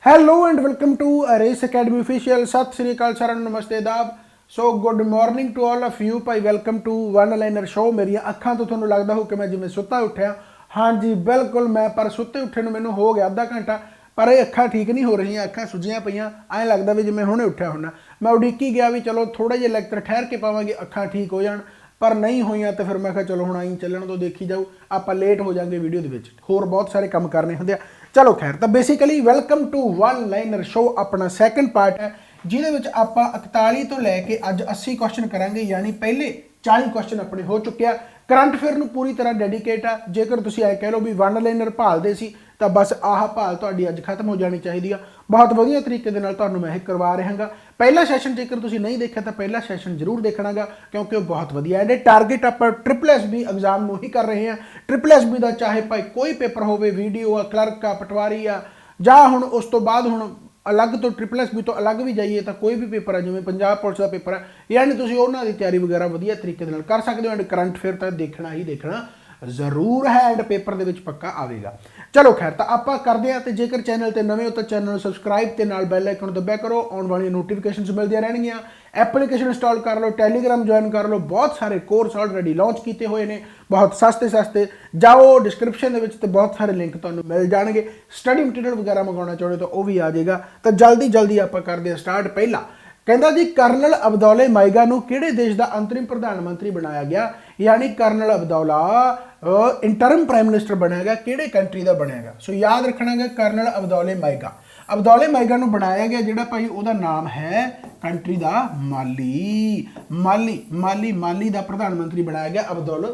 Hello and welcome to Race Academy official. Sat Shri Akal सारा नमस्ते दाब। So good morning to all of you भाई। Welcome to one liner show. मेरी अखां तो थोड़ा लगता हो कि मैं जिवें सुता उठिया। हाँ जी बिल्कुल, मैं पर सुते उठे मैनू हो गया अद्धा घंटा, पर ये अखां ठीक नहीं हो रही, अखां सुजियां पईयां, ऐ लगता भी जिवें हुणे उठिया होना। मैं उड़ीकी गया भी चलो थोड़ा जिहा लेक्चर ठहर के पावांगे, अखां ठीक हो जाण, पर नहीं होईयां तो फिर मैं कहा चलो हुण आई चलण तो देखी जाऊ, आपां लेट हो जाएंगे वीडियो दे विच, होर बहुत सारे काम करने होंदे आ। चलो खैर, तो basically welcome to one liner show अपना सैकेंड पार्ट है, जिहदे आप 41 तो लैके अज 80 क्वेश्चन करांगे, यानी पहले 40 क्वेश्चन अपने हो चुके हैं। करंट अफेयर नूं पूरी तरह डेडिकेट आ। जेकर तुसीं ऐ कह लो भी वन लाइनर भालदे सी तो बस आह भाल तुहाडी अज खत्म हो जानी चाहिए आ। बहुत वधिया तरीके दे नाल तुहानूं मैं करवा रहा गा। पहला सैशन जेकर तुसीं नहीं देखा तो पहला सैशन जरूर देखना गा, क्योंकि वो बहुत वधिया है। टारगेट आप ट्रिपल SB एग्जाम नूं ही कर रहे हैं। ट्रिपल SB का चाहे भाई कोई पेपर होवे, वीडियो आ, क्लर्क आ, पटवारी आ, जां हुण उस तो बाद हुण अलग तो ट्रिपल SB तो अलग भी जाइए तो कोई भी पेपर है, जिवें पंजाब पुलिस का पेपर है, यानी तुसीं उन्हां दी तैयारी वगैरह वधिया तरीके दे नाल कर सकते हो। एंड करंट अफेयर तो देखना ही देखना जरूर है, एंड पेपर दे विच पक्का आवेगा। चलो खैर, तो आप करते हैं। तो जेकर चैनल ते नवे हो तो चैनल सबसक्राइब ते नाल बैल आइकन दबाया करो, आने वाली नोटिफिकेशन मिलती रहनियां। एप्लीकेशन इंस्टॉल कर लो, टैलीग्राम ज्वाइन कर लो, बहुत सारे कोर्स ऑलरेडी लॉन्च किए हुए हैं, बहुत सस्ते सस्ते। जाओ डिस्क्रिप्शन के बहुत सारे लिंक तुहानूं मिल जाएंगे। स्टडी मटीरियल वगैरह मंगाना चाहते तो वह भी आ जाएगा। तो जल्दी जल्दी आप करते हैं स्टार्ट। पहला कहता जी, कर्नल अब्दुल्ला माइगा नूं किहड़े देश का अंतरिम प्रधानमंत्री बनाया गया, यानी colonel Abdoulaye interim prime minister बनाया गया, किहड़े कंट्री का बनाया गया। सो याद रखना है colonel Abdoulaye Maiga. Abdoulaye Maiga नूं बनाया गया, जिहड़ा भाई उहदा नाम है कंट्री का माली। माली का प्रधानमंत्री बनाया गया अब्दुल्ला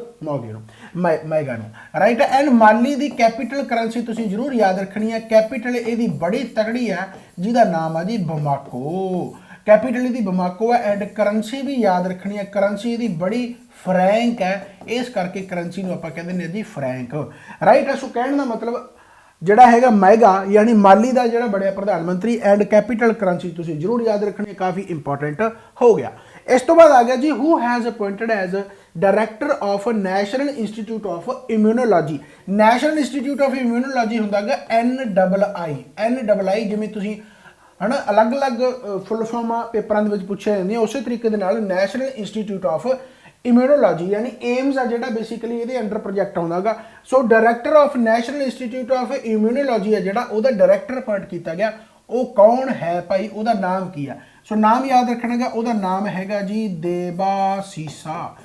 माइगा नूं, राइट। एंड माली की कैपिटल करंसी तुसीं जरूर याद रखनी है। कैपिटल इहदी बड़ी तगड़ी है, जिहदा नाम है जी बमाको। कैपिटल दी बमाको है। एंड करंसी भी याद रखनी है, करंसी इहदी बड़ी फ्रैंक है, इस करके करंसी नूं आपां कहंदे ने जी फ्रैंक, राइट। सो कहण दा मतलब जिहड़ा हैगा मैगा यानी माली का जिहड़ा बड़िया प्रधानमंत्री। एंड कैपिटल करंसी तुसीं जरूर याद रखनी है, काफ़ी इंपॉर्टेंट हो गया। इस तो बाद आ गया जी, who has appointed as director of National Institute of Immunology. National Institute of Immunology हुंदा गा NII जिवें तुसीं है ना अलग अलग फुल फॉर्म पेपरों के पूछे जाती, उस तरीके नैशनल इंस्टीट्यूट ऑफ इम्यूनोलॉजी यानी एम्स आ जिहड़ा बेसिकली ये अंडर प्रोजैक्ट आउंदा गा। So director of National Institute of Immunology है जिहड़ा उहदा डायरैक्टर अपॉइंट किया गया, वो कौन है भाई, उहदा नाम की है। सो नाम याद रखना गा, उहदा नाम हैगा जी देबासीसा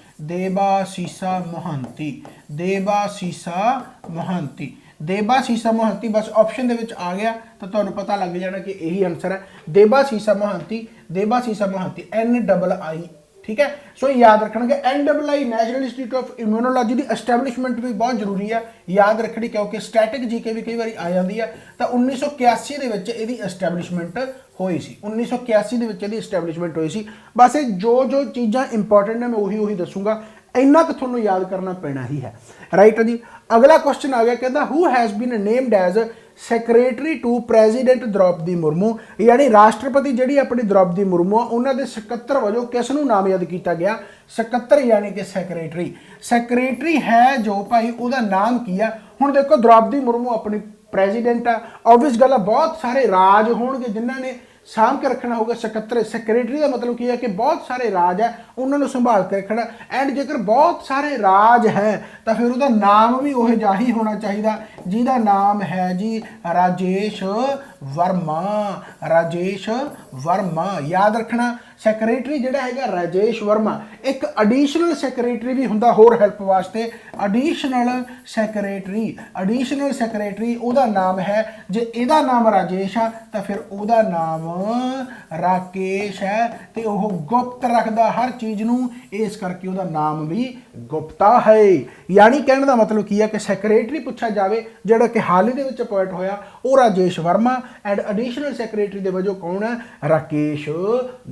मोहंती। बस ऑप्शन दे विच आ गया तो तुहानूं पता लग जाना कि यही आंसर है, देबासीसा मोहंती NII, ठीक है। सो याद रखना कि NII national Institute of immunology की एस्टैबलिशमेंट भी बहुत जरूरी है, याद रखनी, क्योंकि स्टैटिक जीके भी कई बार आ जाती है। तो 1981 के एस्टैबलिशमेंट हुई सी, 1981 के एस्टैबलिशमेंट हुई सी। बस जो चीज़ां इंपॉर्टेंट है मैं उही दसूँगा, इन्ना तो थोड़ा याद करना पैना ही है, राइट जी। अगला क्वेश्चन आ गया, कहता who has been named as secretary to president Draupadi Murmu, यानी राष्ट्रपति जी अपनी द्रौपदी मुर्मू उन्होंने सकत्तर वजों किसनों नामजद किया गया। सकत्तर यानी कि सैक्रटरी है जो भाई वह नाम की है। हुण देखो द्रौपदी मुर्मू अपनी प्रेजिडेंट है, ऑब्वियस गल है, बहुत सारे राज होंगे जिन्होंने सामभ के रखना होगा। सैक्रटरी का मतलब की है कि बहुत सारे राज है उन्होंने संभाल के रखना। एंड जेकर बहुत सारे राज है तो फिर उसका नाम भी वह जा ही होना चाहिए, जिसका नाम है जी राजेश वर्मा। याद रखना, सैक्रटरी जिहड़ा हैगा राजेश वर्मा। एक एडिशनल सैक्रटरी भी हुंदा होर हेल्प वास्ते, एडिशनल सैक्रटरी उहदा नाम है, जे इहदा नाम राजेश है तो फिर उहदा नाम राकेश है, तो वह गुप्त रखदा हर चीज़ नूं, इस करके उहदा नाम भी गुप्ता है। यानी कहने का मतलब की है कि सैक्रटरी पूछा जाए जिहड़ा कि हाल ही दे विच अपॉइंट होया वो Rajesh Verma, and additional secretary दे वजों कौन है, राकेश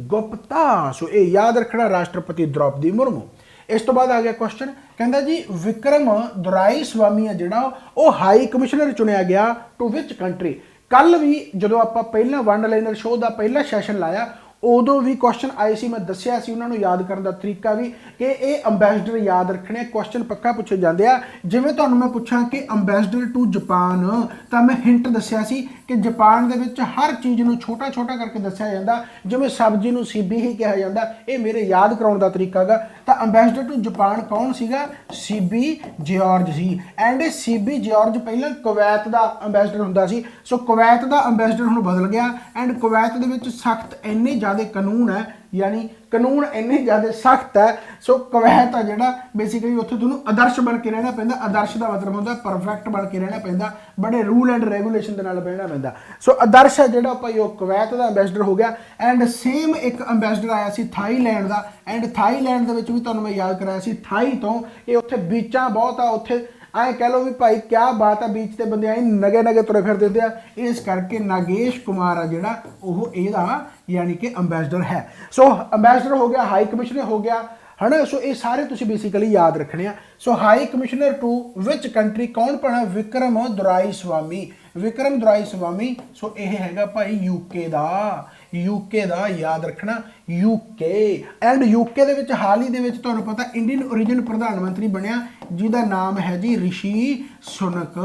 गुप्ता। सो ये याद रखना, राष्ट्रपति द्रौपदी मुर्मू। इस तो बाद आ गया क्वेश्चन, कहता जी विक्रम दोराई स्वामी है जिहड़ा वो हाई कमिश्नर चुनिया गया टू विच कंट्री। कल भी जो आप पहला वन लाइनर शो का पहला सैशन लाया ਉਦੋਂ ਵੀ ਕੁਐਸਚਨ ਆਏ ਸੀ, ਮੈਂ ਦੱਸਿਆ ਸੀ ਉਹਨਾਂ ਨੂੰ ਯਾਦ ਕਰਨ ਦਾ ਤਰੀਕਾ ਵੀ ਕਿ ਇਹ ਅੰਬੈਸਡਰ ਯਾਦ ਰੱਖਣੇ, ਕੁਐਸਚਨ ਪੱਕਾ ਪੁੱਛੇ ਜਾਂਦੇ ਆ। ਜਿਵੇਂ ਤੁਹਾਨੂੰ ਮੈਂ ਪੁੱਛਾਂ ਕਿ ਅੰਬੈਸਡਰ ਟੂ ਜਾਪਾਨ, ਤਾਂ ਮੈਂ ਹਿੰਟ ਦੱਸਿਆ ਸੀ ਕਿ ਜਾਪਾਨ ਦੇ ਵਿੱਚ ਹਰ ਚੀਜ਼ ਨੂੰ ਛੋਟਾ ਛੋਟਾ ਕਰਕੇ ਦੱਸਿਆ ਜਾਂਦਾ, ਜਿਵੇਂ ਸਬਜ਼ੀ ਨੂੰ ਸੀਬੀ ਹੀ ਕਿਹਾ ਜਾਂਦਾ, ਇਹ ਮੇਰੇ ਯਾਦ ਕਰਾਉਣ ਦਾ ਤਰੀਕਾ ਗਾ। ਤਾਂ ਅੰਬੈਸਡਰ ਟੂ ਜਾਪਾਨ ਕੌਣ ਸੀਗਾ? ਸੀਬੀ ਜਿਓਰਜ ਸੀ। ਐਂਡ ਇਹ ਸੀਬੀ ਜਿਓਰਜ ਪਹਿਲਾਂ ਕੁਵੈਤ ਦਾ ਅੰਬੈਸਡਰ ਹੁੰਦਾ ਸੀ। ਸੋ ਕੁਵੈਤ ਦਾ ਅੰਬੈਸਡਰ ਹੁਣ ਬਦਲ ਗਿਆ। ਐਂਡ ਕੁਵੈਤ ਦੇ ਵਿੱਚ ਸਖਤ ਇੰਨੇ ਜ਼ਿਆਦਾ ਕਾਨੂੰਨ ਹੈ, ਯਾਨੀ ਕਾਨੂੰਨ ਇੰਨੇ ਜ਼ਿਆਦਾ ਸਖਤ ਹੈ। ਸੋ ਕੁਵੈਤ ਆ ਜਿਹੜਾ ਬੇਸਿਕਲੀ ਉੱਥੇ ਤੁਹਾਨੂੰ ਆਦਰਸ਼ ਬਣ ਕੇ ਰਹਿਣਾ ਪੈਂਦਾ। ਆਦਰਸ਼ ਦਾ ਮਤਲਬ ਹੁੰਦਾ ਪਰਫੈਕਟ ਬਣ ਕੇ ਰਹਿਣਾ ਪੈਂਦਾ, ਬੜੇ ਰੂਲ ਐਂਡ ਰੈਗੂਲੇਸ਼ਨ ਦੇ ਨਾਲ ਰਹਿਣਾ ਪੈਂਦਾ। ਸੋ ਆਦਰਸ਼ ਹੈ ਜਿਹੜਾ ਭਾਈ ਉਹ ਕੁਵੈਤ ਦਾ ਅੰਬੈਸਡਰ ਹੋ ਗਿਆ। ਐਂਡ ਸੇਮ ਇੱਕ ਅੰਬੈਸਡਰ ਆਇਆ ਸੀ ਥਾਈਲੈਂਡ ਦਾ। ਐਂਡ ਥਾਈਲੈਂਡ ਦੇ ਵਿੱਚ ਵੀ ਤੁਹਾਨੂੰ ਮੈਂ ਯਾਦ ਕਰਾਇਆ ਸੀ ਥਾਈ ਤੋਂ, ਇਹ ਉੱਥੇ ਬੀਚਾਂ ਬਹੁਤ ਆ, ਉੱਥੇ ਐਂ ਕਹਿ ਲਓ ਵੀ ਭਾਈ ਕਿਆ ਬਾਤ ਆ, ਬੀਚ ਤੇ ਬੰਦੇ ਐਂ ਨਗੇ ਨਗੇ ਤੁਰੇ ਫਿਰਦੇ ਆ। ਇਸ ਕਰਕੇ ਨਾਗੇਸ਼ ਕੁਮਾਰ ਆ ਜਿਹੜਾ ਉਹ ਇਹਦਾ ਯਾਨੀ ਕਿ ਅੰਬੈਸਡਰ ਹੈ। ਸੋ ਅੰਬੈਸਡਰ ਹੋ ਗਿਆ, ਹਾਈ ਕਮਿਸ਼ਨਰ ਹੋ ਗਿਆ, है ना। सो ये सारे तुसी बेसिकली याद रखने हैं। So high commissioner to which country कौन पढ़ा? विक्रम दोराईस्वामी, विक्रम दोराईस्वामी। सो ये हैगा भाई यूके दा, यूके दा याद रखना, यूके। एंड यूके दे विच हाल ही दे विच तुहानूं पता इंडियन ओरिजिन प्रधानमंत्री बनया जिहदा नाम है जी ऋषि सुनक।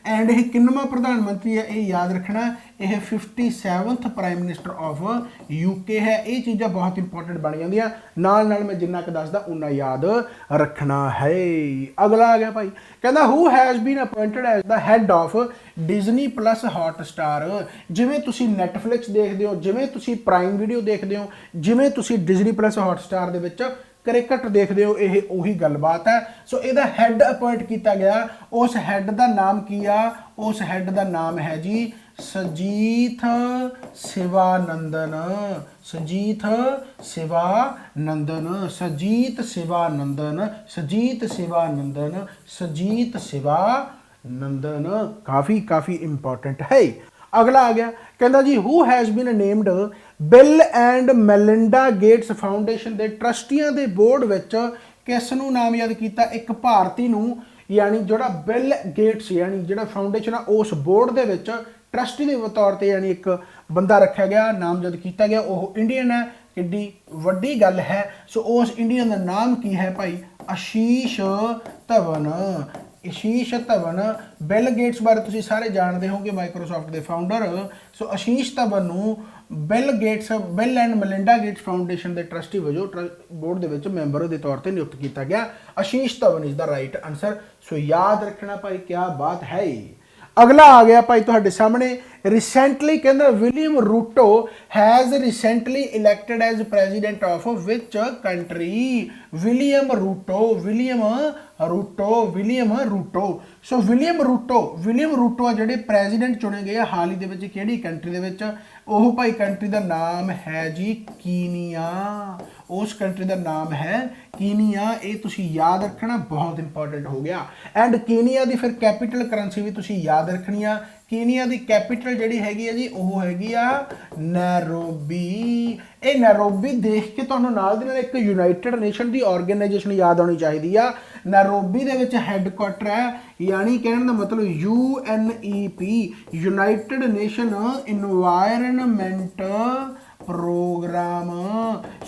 एंड ये किन्नवां प्रधानमंत्री है, ये याद रखना, यह 57th prime minister of UK है। ये चीज़ां बहुत इंपॉर्टेंट बन जांदियां, नाल नाल मैं जिन्ना क दसदा उन्ना याद रखना है। अगला आ गया भाई, कहता who has been appointed as the head of Disney plus Hotstar. जिवें तुसी नैटफ्लिक्स देखदे हो, जिवें तुसी प्राइम वीडियो देखदे हो, जिवें तुसी डिजनी प्लस हॉटस्टार दे विच क्रिकेट देखते हो, ये उही गलबात है। सो ਇਹਦਾ हैड अपॉइंट किया गया, उस हैड का नाम की आ, उस हैड का नाम है जी सजीत शिवानंदन, सजीत शिवानंदन, सजीत शिवानंदन, सजीत शिवानंदन, सजीत शिवानंदन। काफ़ी इंपॉर्टेंट है। अगला आ गया, कहता जी who has been named Bill and Melinda Gates Foundation के ट्रस्टियां के बोर्ड विच किस नूं नाम याद किया? एक भारती नूं, यानी जोड़ा बिल गेट्स यानी जोड़ा फाउंडेशन है उस बोर्ड के विच ट्रस्टी के तौर पर यानी एक बंदा रखा गया, नामजद किया गया, वह इंडियन है। किड्डी वड्डी गल है। सो उस इंडियन का नाम की है भाई? आशीष धवन, आशीष धवन। बिल गेट्स बारे तुसीं सारे जानते होगे, माइक्रोसॉफ्ट के फाउंडर। सो आशीष धवन नूं Bill Gates, Bill and Melinda Gates Foundation के ट्रस्टी वजों बोर्ड के विच मैंबर के तौर पर नियुक्त किया गया। Ashish Dhawan is the right answer. So याद रखना भाई, क्या बात है। अगला आ गया भाई तुहाडे सामने, रिसेंटली कहंदा William Ruto has recently elected as president of which country? William Ruto, William Ruto, William Ruto. So William Ruto जिहड़े प्रेजिडेंट चुने गए हाल ही दे विच किहड़ी कंट्री दे विच? ओह भाई कंट्री का नाम है जी कीनिया, उस कंट्री का नाम है कीनिया। ये तुसी याद रखना, बहुत इंपॉर्टेंट हो गया। एंड कीनिया की फिर कैपिटल करंसी भी तुसी याद रखनी आ। कीनिया की कैपिटल जिहड़ी हैगी है जी वह हैगी आ नैरोबी। ये नैरोबी देख के तुहानूं नाल दी नाल एक यूनाइटेड नेशन की ऑर्गेनाइजेशन याद आनी चाहिए आ। नैरोबी दे विच हैडक्वार्टर है, यानी कहने का मतलब UNEP, United Nation Environment Programme.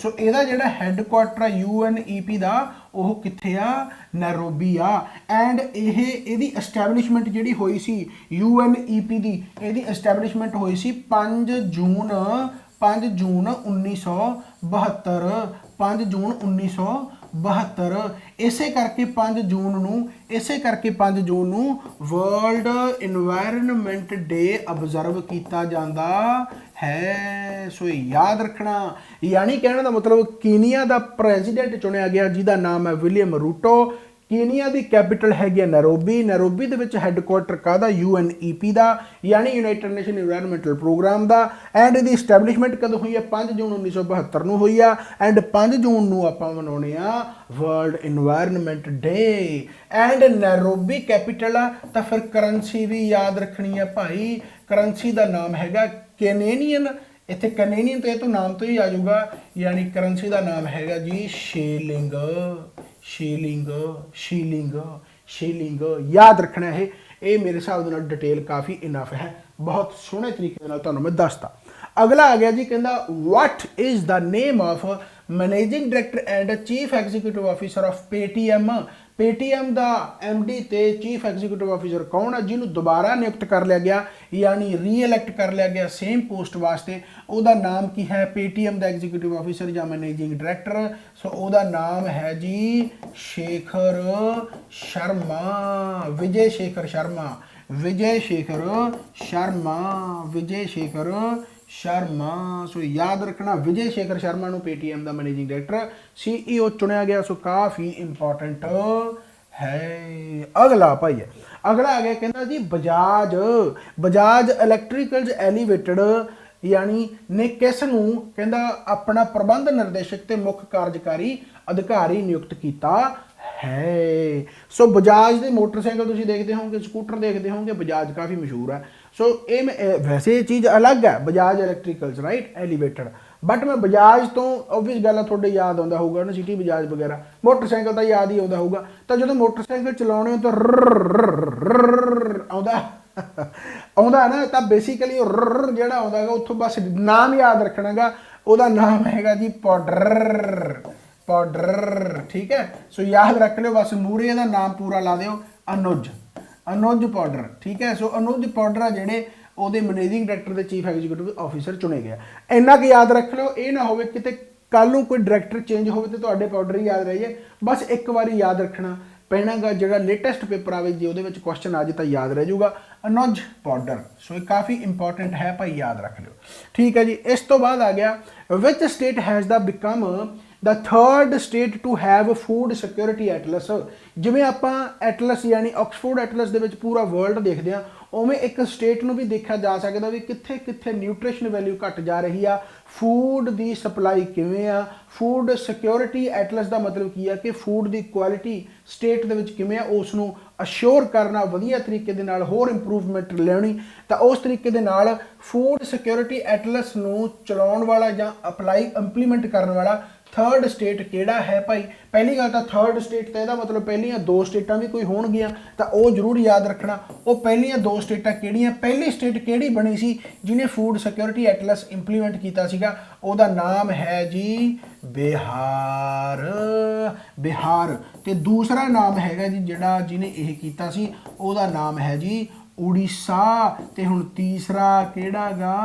So ਇਹਦਾ ਜਿਹੜਾ ਹੈੱਡਕੁਆਟਰ ਆ UNEP ਦਾ ਉਹ ਕਿੱਥੇ ਆ? ਨੈਰੋਬੀ ਆ। ਐਂਡ ਇਹਦੀ ਐਸਟੈਬਲਿਸ਼ਮੈਂਟ ਜਿਹੜੀ ਹੋਈ ਸੀ UNEP ਦੀ, ਇਹਦੀ ਐਸਟੈਬਲਿਸ਼ਮੈਂਟ ਹੋਈ ਸੀ 5 ਜੂਨ 1972, 5 ਜੂਨ 1972। ਇਸੇ ਕਰਕੇ 5 ਜੂਨ ਨੂੰ ਵਰਲਡ ਇਨਵਾਇਰਨਮੈਂਟ ਡੇ ਅਬਜ਼ਰਵ किया जाता है। सो याद रखना, यानी कहने का मतलब कीनिया का प्रेजिडेंट चुनिया गया जिसका नाम है विलियम रूटो। कीनिया की कैपिटल हैगी नैरोबी। नैरोबी दे विच हैडक्वार्टर कादा? UNEP का, यानी यूनाइटेड नेशन इन्वायरनमेंटल प्रोग्राम का। एंड इसकी एस्टैबलिशमेंट कदों हुई है? 5 जून 1972 ਨੂੰ हुई है। एंड 5 जून ਨੂੰ ਆਪਾਂ ਮਨਾਉਣੇ ਆ world environment day. And Nairobi capital आ तो फिर करंसी भी याद रखनी है भाई। करंसी का नाम हैगा कैनेनियन। इत्थे कैनेनियन तो यह तो नाम तो ही आ जाऊगा, यानी करंसी का नाम हैगा जी शीलिंग, शीलिंग, शीलिंग, शीलिंग। याद रखना है। ये मेरे हिसाब के डिटेल काफ़ी इनफ है, बहुत सोहने तरीके नाल तुहानूं मैं दसता। अगला आ गया जी, कहता what is the name of managing director and chief executive officer of Paytm. Paytm का MD ते चीफ एग्जीक्यूटिव ऑफिसर कौन है जिन्होंने दोबारा नियुक्त कर लिया गया, यानी रीइलैक्ट कर लिया गया सेम पोस्ट वास्ते, ਉਹਦਾ नाम की है पेटीएम का एग्जीक्यूटिव ऑफिसर या मैनेजिंग डायरैक्टर। सो ਉਹਦਾ नाम है जी शेखर शर्मा, विजय शेखर शर्मा, विजय शेखर शर्मा, विजय शेखर शर्मा। सो याद रखना विजय शेखर शर्मा ਨੂੰ पेटीएम ਦਾ मैनेजिंग डायरैक्टर CEO चुनिया गया। सो काफ़ी इंपॉर्टेंट है। अगला भाई है, अगला आ गया कहना जी बजाज, बजाज इलैक्ट्रिकल्स एलिवेटेड यानी ने किस नूं कहंदा अपना प्रबंध निर्देशक ते मुख्य कार्यकारी अधिकारी नियुक्त किया है। सो बजाज के मोटरसाइकिल तुसीं देखते होंगे, स्कूटर देखते होंगे, बजाज काफ़ी मशहूर है। सो ये वैसे ये चीज़ अलग है Bajaj electricals right elevated, but मैं बजाज तो ओबवियस गल थोड़े याद आता होगा ना सिटी बजाज वगैरह, मोटरसाइकिल तो याद ही आता होगा। तो जो मोटरसाइकिल चलाने हो तो आता ना, तो बेसिकली जोड़ा आता है उतों बस नाम याद रखना गा, वह नाम है जी पाउडर, पाउडर ठीक है। सो याद रख लो बस, मूरे का नाम पूरा ला दो अनुज, अनुज पाउडर ठीक है। सो अनुज पाउडर आ जेडे ਉਹਦੇ मैनेजिंग डायरैक्टर के चीफ एग्जीक्यूटिव ऑफिसर चुने गए। इन्ना कि याद रख लो, ये ना हो कि कल को कोई डायरैक्टर चेंज हो तो पाउडर ही याद रही है, बस एक बार याद रखना पैना गा। जो लेटेस्ट पेपर आए जो क्वेश्चन आ जाए तो याद रह जाऊगा अनुज पाउडर। सो ये काफ़ी इंपॉर्टेंट है भाई, याद रख लो ठीक है जी। इस तो बाद आ गया which state has the become the third state to have food security atlas. जिमें आप एटलस यानी ऑक्सफोर्ड एटलस के पूरा वर्ल्ड देखते हैं, उवें एक स्टेट में भी देखा जा सकता भी कित्थे कित्थे न्यूट्रिशन वैल्यू घट जा रही आ, फूड की सप्लाई किवें आ। फूड सिक्योरिटी एटलस का मतलब की है कि फूड की क्वालिटी स्टेट दे विच किवें आ, उसनूं अश्योर करना वधिया तरीके दे नाल, होर इंप्रूवमेंट लियानी। तो उस तरीके दे नाल फूड सिक्योरिटी एटलस नूं चलाउण वाला जां अप्लाई इंप्लीमेंट करने वाला थर्ड स्टेट केड़ा है भाई। पहली गल तो थर्ड स्टेट तो यह मतलब पहलियां दो स्टेटां भी कोई होणगियां, तो वह जरूर याद रखना वो पहलियां दो स्टेटां किहड़ियां। पहली स्टेट किहड़ी बनी सी जिन्हें फूड सिक्योरिटी एटलस इंप्लीमेंट किया सीगा, ਉਹਦਾ नाम है जी बिहार, बिहार। तो दूसरा नाम है जी जिहड़ा जिन्हें यह किया सी, ਉਹਦਾ नाम है जी उड़ीसा। तो हुण तीसरा किहड़ा गा,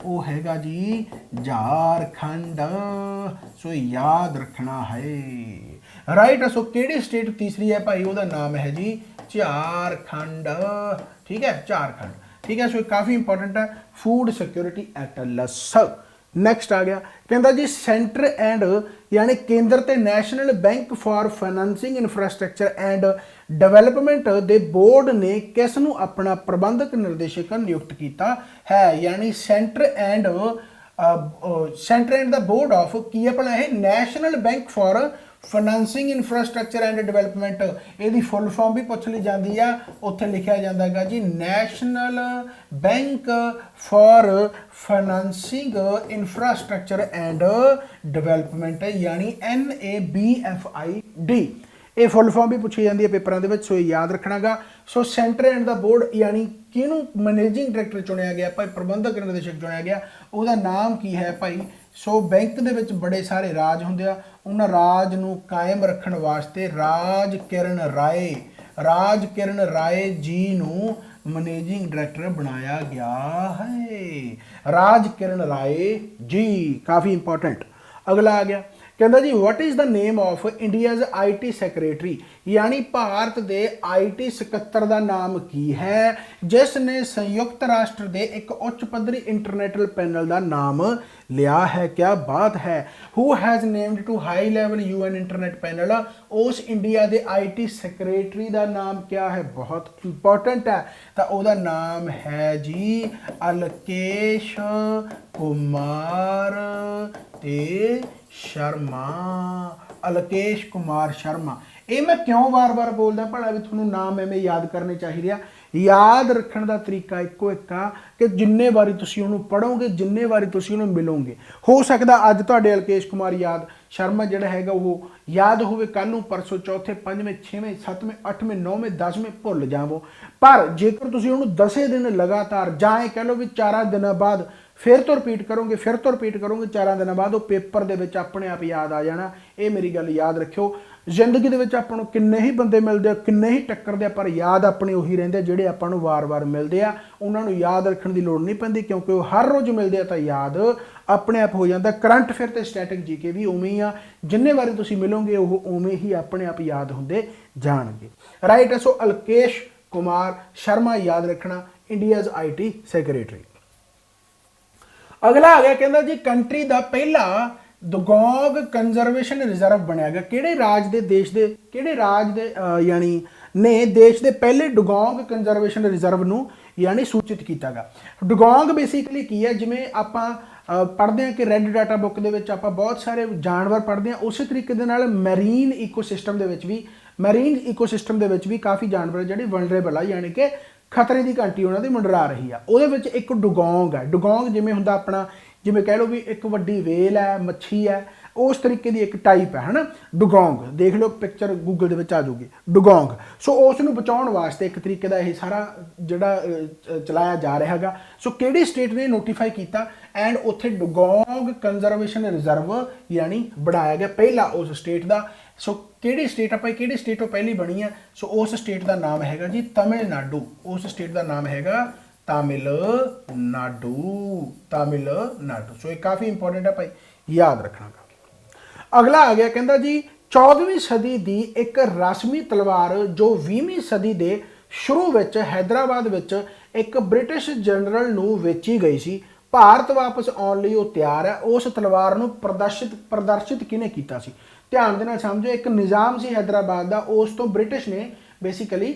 वो हैगा जी झारखंड। सो याद रखना है राइट। सो केड़ी स्टेट तीसरी है भाई, ਉਹਦਾ नाम है जी झारखंड ठीक है, झारखंड ठीक है। सो काफ़ी इंपॉर्टेंट है फूड सिक्योरिटी एटलस। नैक्सट आ गया कहता जी सेंटर एंड यानी केंद्र ते national Bank for Financing Infrastructure and development they board ने किस नूं अपना प्रबंधक निर्देशक नियुक्त किया है। यानी centre and the board of की अपना है National Bank for Financing Infrastructure and Development, यदि फुल फॉर्म भी पूछ ली जाती है, उत्थे लिखा जाता है जी National Bank for Financing Infrastructure and Development यानी NABFID। ये फुल फॉर्म भी पूछी जाती है पेपरों के। सो याद रखना गा। So centre and the board यानी किनू मैनेजिंग डायरैक्टर चुनिया गया भाई, प्रबंधक निर्देशक चुनिया गया, ਉਹਦਾ नाम की है भाई। सो बैंक दे विच बड़े सारे राज होंदे आ, उन्हां राज नूं कायम रखण वास्ते राज किरण राय जी नूं मैनेजिंग डायरैक्टर बनाया गया है। राज किरण राय जी काफ़ी इंपॉर्टेंट। अगला आ गया कहता जी what is the name of India's IT secretary यानी भारत के IT सकत्तर का नाम की है जिसने संयुक्त राष्ट्र के एक उच्च पद्धरी इंटरनेशनल पैनल का नाम लिया है। क्या बात है। Who has named to high level UN internet panel, उस इंडिया के IT सैकरेटरी का नाम क्या है, बहुत इंपॉर्टेंट है। तो वह नाम है जी अलकेश कुमार शर्मा, अलकेश कुमार शर्मा। ये मैं क्यों बार बार बोलदा भला भी थोनों नाम एवें याद करने चाहिए। याद रखने का तरीका एको एक आ कि जिन्ने बारी तुसीं उहनूं पढ़ोगे, जिन्ने बारी तुसीं उहनूं मिलोगे, हो सकदा अज तुहाडे अलकेश कुमार याद शर्मा जिहड़ा हैगा वो याद होवे, कल नूं परसों चौथे पंजवें छेवें सत्तवें अठवें नौवें 10वें भुल जावो। पर जेकर तुसीं उहनूं 10 दिन लगातार जां कह लो भी 4 दिनों बाद फिर तो रिपीट करोगे, फिर तो रिपीट करोगे, 4 दिनों बाद वो पेपर दे विच अपने आप याद आ जाना। ये मेरी गल याद रखियो। जिंदगी दे विच आपां नूं किन्ने ही बंदे मिलदे, किन्ने ही टक्करदे, पर याद अपने उही रहिंदे जिहड़े आपां नूं वार-वार मिलदे आ। उन्हां नूं याद रखण दी लोड़ नहीं पैंदी, क्योंकि वो हर रोज़ मिलदे आ तां याद अपने आप हो जाता। करंट अफेयर ते स्टैटिक जीके भी उवें ही आ, जिन्ने वारी तुसीं मिलोगे वो उवें ही अपने आप याद हुंदे जाणगे। राइट है। सो अलकेश कुमार शर्मा याद रखना, इंडियाज IT सैकरेटरी। अगला आ गया, कहता जी कंट्री का पहला दुगोंग कंजरवेशन रिजर्व बनया गया। किहड़े राज दे देश दे, किहड़े राज दे यानी ने देश के पहले डुगोंग कंजरवेशन रिजर्व नूं यानी सूचित किया गया। डुगोंग बेसिकली की है, जिमें आपां पढ़ते हैं कि रैड डाटा बुक के विच आपां बहुत सारे जानवर पढ़ते हैं, उस तरीके दे नाल मैरीन इकोसिस्टम दे विच भी, मैरीन इकोसिस्टम दे विच भी काफ़ी जानवर जिहड़े वनरेबल आ, यानी कि खतरे की घंटी उन्होंने मंडरा रही है। वो एक डुगोंग है। डुगोंग जिमें हुंदा अपना, जिमें कह लो भी एक वड्डी वेल है, मच्छी है, उस तरीके की एक टाइप है ना डुगोंग। देख लो पिक्चर गूगल दे आ जाऊगी डुगोंग। सो उसनूं बचाउण वास्ते एक तरीके का यह सारा जिहड़ा चलाया जा रहा है। सो किहड़ी स्टेट ने नोटिफाई किया एंड उत्थे डुगोंग कंजरवेशन रिजर्व यानी बनाया गया पहला उस स्टेट का। सो किहड़ी स्टेट आपां किहड़ी स्टेट तो पहली बनी है, सो उस स्टेट का नाम हैगा जी तमिलनाडु। उस स्टेट का नाम हैगा तमिलनाडु, तमिलनाडु। सो ये काफ़ी इंपॉर्टेंट है भाई, याद रखना। अगला आ गया, कहता जी 14वीं सदी की एक रस्मी तलवार जो 20वीं सदी के शुरू में हैदराबाद विच एक ब्रिटिश जनरल नूं वेची गई सी, भारत वापस आने लिए वो तैयार है। उस तलवार नूं प्रदर्शित किने कीता सी? ध्यान देना समझो, एक निज़ाम सी हैदराबाद का, उस तो ब्रिटिश ने बेसिकली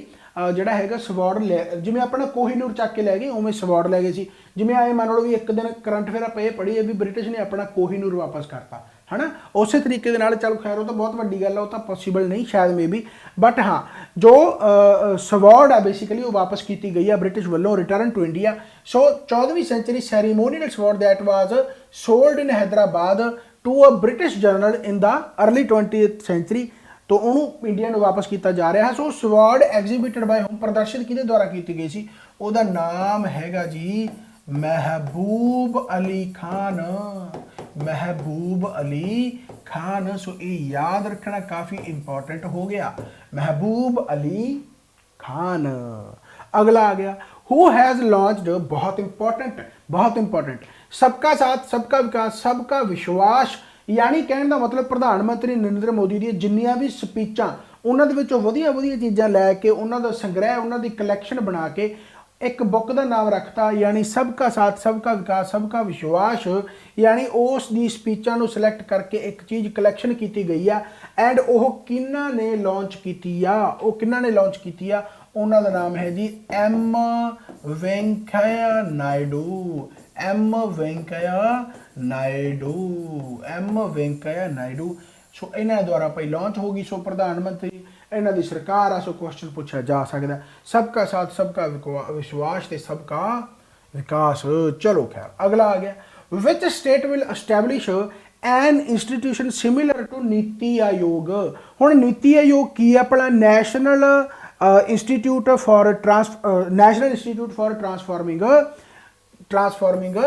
ਜਿਹੜਾ ਹੈਗਾ ਸਵਾਰਡ ਲੈ, ਜਿਵੇਂ ਆਪਣਾ ਕੋਹੀਨੂਰ ਚੱਕ ਕੇ ਲੈ ਗਏ ਉਵੇਂ ਸਵਾਰਡ ਲੈ ਗਏ ਸੀ। ਜਿਵੇਂ ਆਏ ਮੰਨ ਲਓ ਵੀ ਇੱਕ ਦਿਨ ਕਰੰਟ ਅਫੇਅਰ ਆਪਾਂ ਇਹ ਪੜ੍ਹੀਏ ਵੀ ਬ੍ਰਿਟਿਸ਼ ਨੇ ਆਪਣਾ ਕੋਹੀਨੂਰ ਵਾਪਸ ਕਰਤਾ है ना। उस तरीके के चलो खैर वो तो बहुत वड्डी गल है, वो तो पॉसीबल नहीं शायद मे बी, बट हाँ जो सवार्ड है बेसिकली वो वापस की गई है ब्रिटिश वालों, रिटर्न टू इंडिया। सो 14वीं century ceremonial sword that was sold in Hyderabad to a British general in the early 20th century, तो उन्होंने इंडिया में वापस किया जा रहा है। सो सवार्ड एग्जीबिटेड बाय होम, प्रदर्शित किहदे द्वारा की गई सी, उहदा नाम हैगा जी महबूब अली खान, महबूब अली खान। सो ये याद रखना काफ़ी इंपॉर्टेंट हो गया, महबूब अली खान। अगला आ गया, हु हैज़ लॉन्च्ड, बहुत इंपॉर्टेंट, बहुत इंपॉर्टेंट, सबका साथ सबका विकास सबका विश्वास, यानी कहने का मतलब प्रधानमंत्री नरेंद्र मोदी दी जिन्नियां भी स्पीचां उन्होंने विचों वधिया वधिया चीज़ां लैके उन्होंने संग्रह उन्होंने कलैक्शन बना के एक बुक का नाम रखता, यानी सबका साथ सबका विकास सबका विश्वास, यानी उस दी स्पीचां नूं सिलेक्ट करके एक चीज़ कलैक्शन की गई है। एंड वो किन्ना ने लॉन्च की, वो किन्ना ने लॉन्च की, उन्हों का नाम है जी M Venkaiah Naidu, M Venkaiah Naidu, M Venkaiah Naidu. So इन्होंने द्वारा भाई लॉन्च होगी। सो प्रधानमंत्री इन्हों की सरकार आ, सो क्वेश्चन पूछा जा सकता है, सबका साथ सबका विश्वास ते सबका विकास। चलो खैर अगला आ गया, which state will establish an institution similar to NITI Aayog. हुण नीति आयोग की है भला, national institute for national institute for transforming